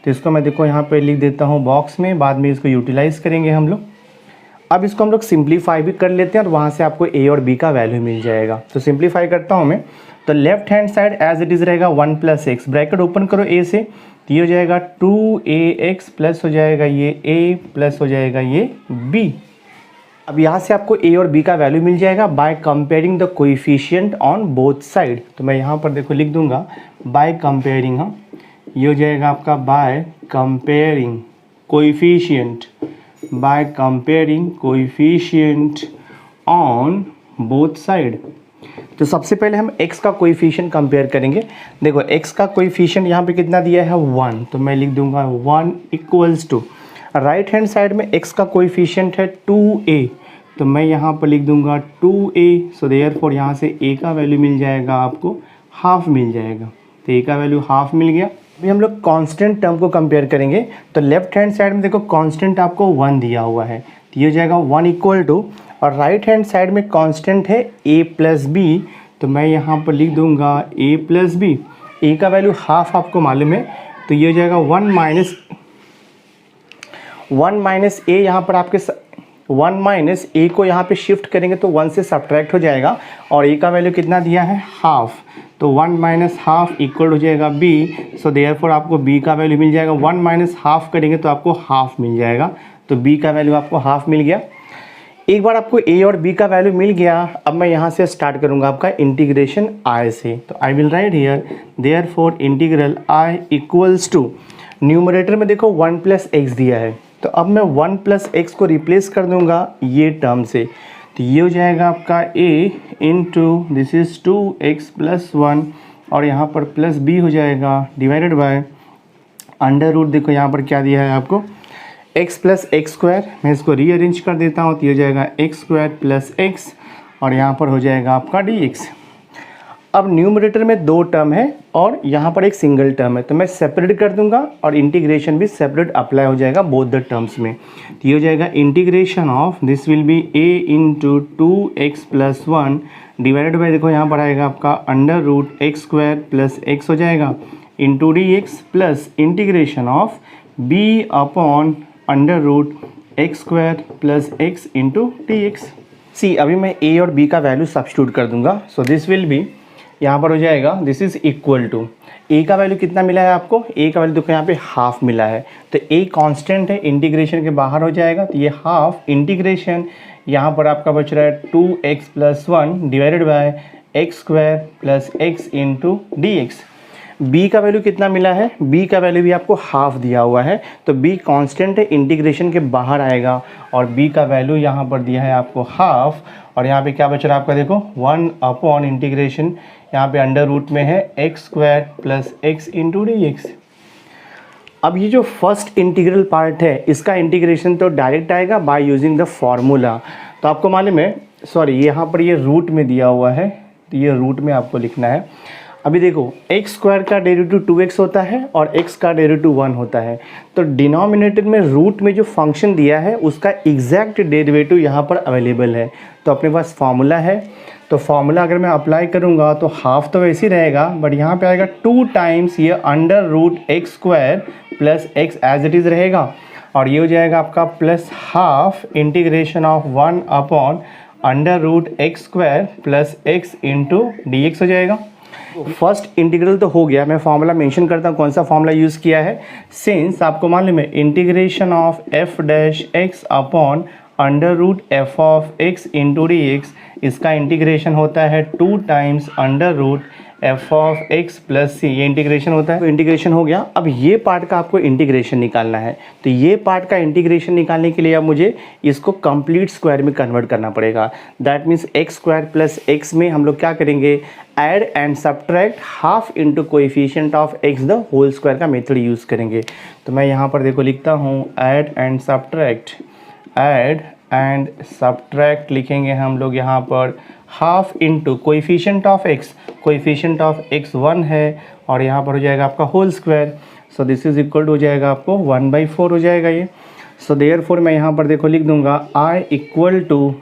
तो इसको मैं देखो यहाँ पे लिख देता हूँ बॉक्स में, बाद में इसको यूटिलाइज करेंगे हम लोग। अब इसको हम लोग सिंप्लीफाई भी कर लेते हैं और वहाँ से आपको a और b का वैल्यू मिल जाएगा। तो सिंप्लीफाई करता हूँ मैं, तो left hand side as it is रहेगा 1 + x, ब्रैकेट ओपन करो a से, तो ये हो जाएगा 2ax प्लस हो जाएगा ये a प्लस हो जाएगा ये b। अब यहाँ से आपको a और b का वैल्यू मिल जाएगा by comparing the coefficient on both side. तो मैं यहाँ पर देखो लिख दूंगा बाय कंपेयरिंग, हाँ ये हो जाएगा आपका by comparing coefficient, by comparing coefficient on both side. तो सबसे पहले हम x का कोएफिशिएंट कंपेयर करेंगे। देखो x का कोएफिशिएंट यहाँ पे कितना दिया है 1, तो मैं लिख दूंगा 1 equals to, right hand side में x का कोएफिशिएंट है 2a, तो मैं यहाँ पर लिख दूंगा 2a। सो देयरफॉर यहाँ से a का वैल्यू मिल जाएगा आपको हाफ मिल जाएगा, तो a का वैल्यू हाफ मिल गया। अभी हम लोग कांस्टेंट टर्म को कंपेयर करेंगे, तो लेफ्ट हैंड साइड में देखो कांस्टेंट आपको 1 दिया हुआ है, तो ये हो जाएगा 1 इक्वल टू, और राइट हैंड साइड में कांस्टेंट है a + b, तो मैं यहाँ पर लिख दूंगा a + b। a का वैल्यू हाफ आपको मालूम है, तो ये हो जाएगा 1 - a, यहाँ पर आपके 1 - a को यहाँ पे शिफ्ट करेंगे तो 1 से सब्ट्रैक्ट हो जाएगा और a का वैल्यू कितना दिया है हाफ, तो 1 - हाफ इक्वल हो जाएगा b। सो देयरफॉर आपको b का वैल्यू मिल जाएगा, 1 - हाफ करेंगे तो आपको हाफ मिल जाएगा, तो b का वैल्यू आपको हाफ मिल गया। एक बार आपको a और b का वैल्यू मिल गया, अब मैं यहाँ से स्टार्ट करूँगा आपका इंटीग्रेशन i से। तो I will write here therefore integral i equals to, numerator में देखो 1 + x दिया है, तो अब मैं 1 + x को रिप्लेस कर दूंगा ये टर्म से, तो ये हो जाएगा आपका a into this is 2x + 1 और यहाँ पर +b हो जाएगा डिवाइडेड बाय √ देखो यहाँ पर क्या दिया है आपको x + x²। मैं इसको रीअरेंज कर देता हूँ, तो ये हो जाएगा x² + x और यहाँ पर हो जाएगा आपका dx। अब न्यूमरेटर में 2 टर्म है और यहाँ पर एक सिंगल टर्म है, तो मैं सेपरेट कर दूंगा और इंटीग्रेशन भी सेपरेट अप्लाई हो जाएगा बोथ द टर्म्स में। तो ये हो जाएगा integration of this will B a into 2x + 1 divided by देखो यहाँ पर आएगा आपका √x² + x हो जाएगा into dx plus integration of b upon √x² + x into dx। सी अभी मैं a और b का वैल्यू सब्स्टिट्यूट कर दूंगा, सो दिस विल बी यहाँ पर हो जाएगा this is equal to, a का वैल्यू कितना मिला है आपको, a का वैल्यू देखो यहाँ पे हाफ मिला है, तो a कांस्टेंट है, इंटीग्रेशन के बाहर हो जाएगा, तो ये हाफ इंटीग्रेशन यहाँ पर आपका बच रहा है 2x + 1 divided by x² + x into dx। b का वैल्यू कितना मिला है, b का वैल्यू भी आपको हाफ दिया हुआ है, तो b कांस्टेंट है, इंटीग्रेशन के बाहर आएगा और b का वैल्यू यहाँ पर दिया है आपको हाफ, और यहाँ पे क्या बच रहा है आपका देखो 1 अपॉन इंटीग्रेशन यहाँ पे √ में है x² + x इंटू dx। अब ये जो फर्स्ट इंटीग्रल पार्ट है इसका इंटीग्रेशन तो डायरेक्ट आएगा बाय यूजिंग द फॉर्मूला। तो आपको मालूम है, सॉरी यहाँ पर ये रूट में दिया हुआ है, तो ये रूट में आपको लिखना है। अभी देखो x² का डेरिवेटिव 2x होता है और x का डेरिवेटिव 1 होता है, तो डिनोमिनेटर में रूट में जो फंक्शन दिया है उसका एग्जैक्ट डेरिवेटिव यहाँ पर अवेलेबल है। तो अपने पास फार्मूला है, तो फार्मूला अगर मैं अप्लाई करूँगा तो हाफ तो वैसे ही रहेगा, बट यहाँ पे आएगा 2 टाइम्स ये √x² + x as it is रहेगा, और ये हो जाएगा आपका plus half integration of 1 upon √x² + x into dx हो जाएगा। फर्स्ट इंटीग्रल तो हो गया, मैं फॉर्मूला मेंशन करता हूँ कौन सा फॉर्मूला यूज़ किया है। सिंस आपको मालूम है integration of f dash x upon under root f of x into d x, इसका इंटीग्रेशन होता है 2 times under root f of x plus c, ये इंटीग्रेशन होता है। तो इंटीग्रेशन हो गया। अब ये पार्ट का आपको इंटीग्रेशन निकालना है, तो ये पार्ट का इंटीग्रेशन निकालने के लिए अब मुझे इसको कंप्लीट स्क्वायर में कन्वर्ट करना पड़ेगा। That means x square plus x में हम लोग क्या करेंगे, add and subtract half into coefficient of x the whole square का मेथड यूज़ करेंगे। तो मैं यहाँ पर देखो लिखता हूँ add and subtract, add and subtract लिखेंगे हम लोग यहाँ पर half into coefficient of x, coefficient of x 1 है और यहाँ पर हो जाएगा आपका whole square. So this is equal to हो जाएगा आपको 1/4 हो जाएगा ये। सो देयरफॉर मैं यहाँ पर देखो लिख दूंगा आई इक्वल टू,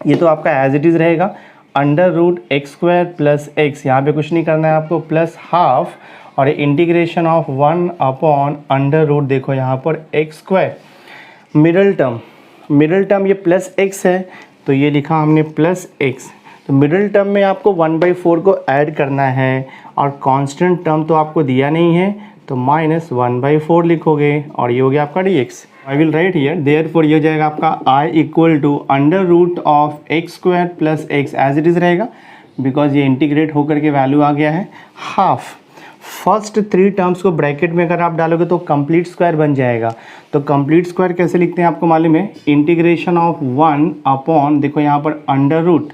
ये तो आपका एज इट इज़ रहेगा, under root x square plus x, यहाँ पे कुछ नहीं करना है आपको, प्लस हाफ और integration of 1 upon under root देखो यहाँ पर एक्स स्क्वायर, मिडल टर्म ये प्लस एक्स है तो ये लिखा हमने प्लस एक्स। तो मिडिल टर्म में आपको 1/4 को ऐड करना है और कांस्टेंट टर्म तो आपको दिया नहीं है तो माइनस 1/4 लिखोगे और ये हो गया आपका dx। I will write here therefore ये हो जाएगा आपका i equal to under root of x square plus x as it is रहेगा बिकॉज ये इंटीग्रेट होकर के वैल्यू आ गया है हाफ। फर्स्ट 3 टर्म्स को ब्रैकेट में अगर आप डालोगे तो कंप्लीट स्क्वायर बन जाएगा। तो कंप्लीट स्क्वायर कैसे लिखते हैं आपको मालूम है, इंटीग्रेशन ऑफ 1 अपॉन देखो यहाँ पर अंडर रूट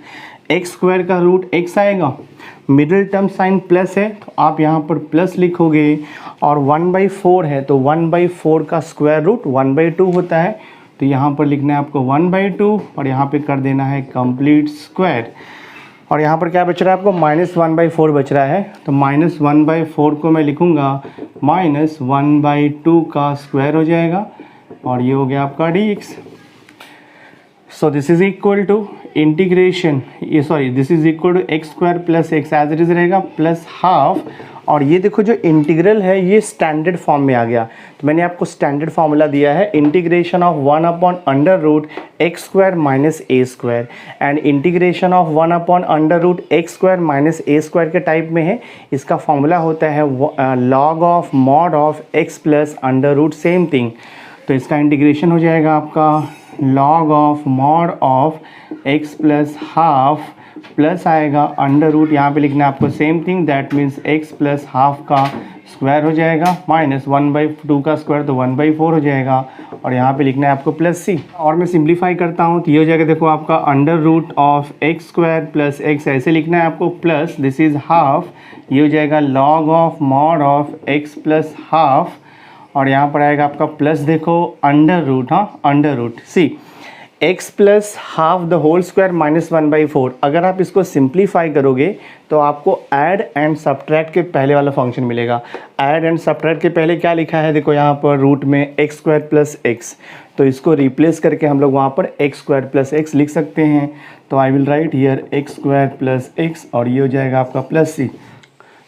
एक्स स्क्वायर का रूट एक्स आएगा, मिडिल टर्म साइन प्लस है तो आप यहाँ पर प्लस लिखोगे और 1/4 है तो 1/4 का स्क्वायर रूट 1/2 होता है तो यहाँ पर लिखना है आपको 1/2 और यहाँ पे कर देना है कंप्लीट स्क्वायर। और यहाँ पर क्या बच रहा है आपको, -1/4 बच रहा है तो -1/4 को मैं लिखूँगा -1/2 का स्क्वायर हो जाएगा और ये हो गया आपका dx। So this is equal to integration, ये sorry this is equal to x square plus x as it is रहेगा प्लस हाफ और ये देखो जो इंटीग्रल है ये स्टैंडर्ड फॉर्म में आ गया। तो मैंने आपको स्टैंडर्ड फार्मूला दिया है integration of 1 upon under root x square minus a square and integration of 1 upon under root x square minus a square के टाइप में है। इसका फॉर्मूला होता है log of mod of x plus under root same thing. तो इसका integration हो जाएगा आपका log of mod of x plus half plus आएगा अंडर रूट, यहाँ पे लिखना है आपको same thing that means x plus half का स्क्वायर हो जाएगा माइनस 1/2 का स्क्वायर तो 1/4 हो जाएगा और यहाँ पे लिखना है आपको प्लस सी। और मैं सिंप्लीफाई करता हूँ तो ये हो जाएगा देखो आपका under root of x square plus x ऐसे लिखना है आपको प्लस दिस इज हाफ, ये हो जाएगा log of mod of x plus half और यहाँ पर आएगा आपका प्लस देखो अंडर रूट, हाँ under root c x plus half the whole square minus 1/4। अगर आप इसको सिंप्लीफाई करोगे तो आपको ऐड एंड सब्ट्रैक्ट के पहले वाला फंक्शन मिलेगा। ऐड एंड सब्ट्रैक्ट के पहले क्या लिखा है देखो यहाँ पर रूट में एक्स स्क्वायर प्लस एक्स, तो इसको रिप्लेस करके हम लोग वहाँ पर एक्स स्क्वायर प्लस एक्स लिख सकते हैं। तो I will write here x square plus x और ये हो जाएगा आपका plus c.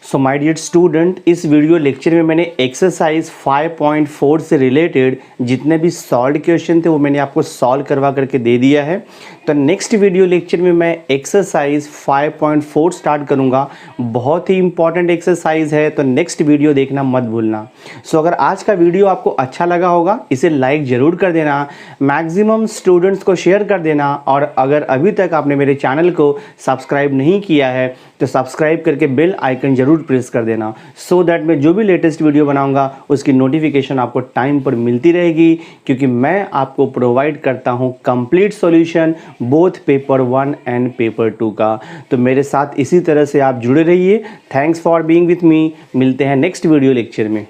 So my dear student, इस वीडियो लेक्चर में मैंने एक्सरसाइज 5.4 से रिलेटेड जितने भी सॉल्व क्वेश्चन थे वो मैंने आपको सॉल्व करवा करके दे दिया है। तो नेक्स्ट वीडियो लेक्चर में मैं एक्सरसाइज 5.4 स्टार्ट करूंगा। बहुत ही इंपॉर्टेंट एक्सरसाइज है तो नेक्स्ट वीडियो देखना मत भूलना। सो अगर आज का वीडियो आपको अच्छा लगा होगा इसे लाइक ज़रूर कर देना, मैक्सिमम स्टूडेंट्स को शेयर कर देना और अगर अभी तक आपने मेरे चैनल को सब्सक्राइब नहीं किया है तो सब्सक्राइब करके बेल आइकन ज़रूर प्रेस कर देना सो दैट मैं जो भी लेटेस्ट वीडियो बनाऊंगा उसकी नोटिफिकेशन आपको टाइम पर मिलती रहेगी, क्योंकि मैं आपको प्रोवाइड करता हूं complete solution both paper 1 and paper 2 का। तो मेरे साथ इसी तरह से आप जुड़े रहिए। Thanks for being with me. मिलते हैं नेक्स्ट वीडियो लेक्चर में।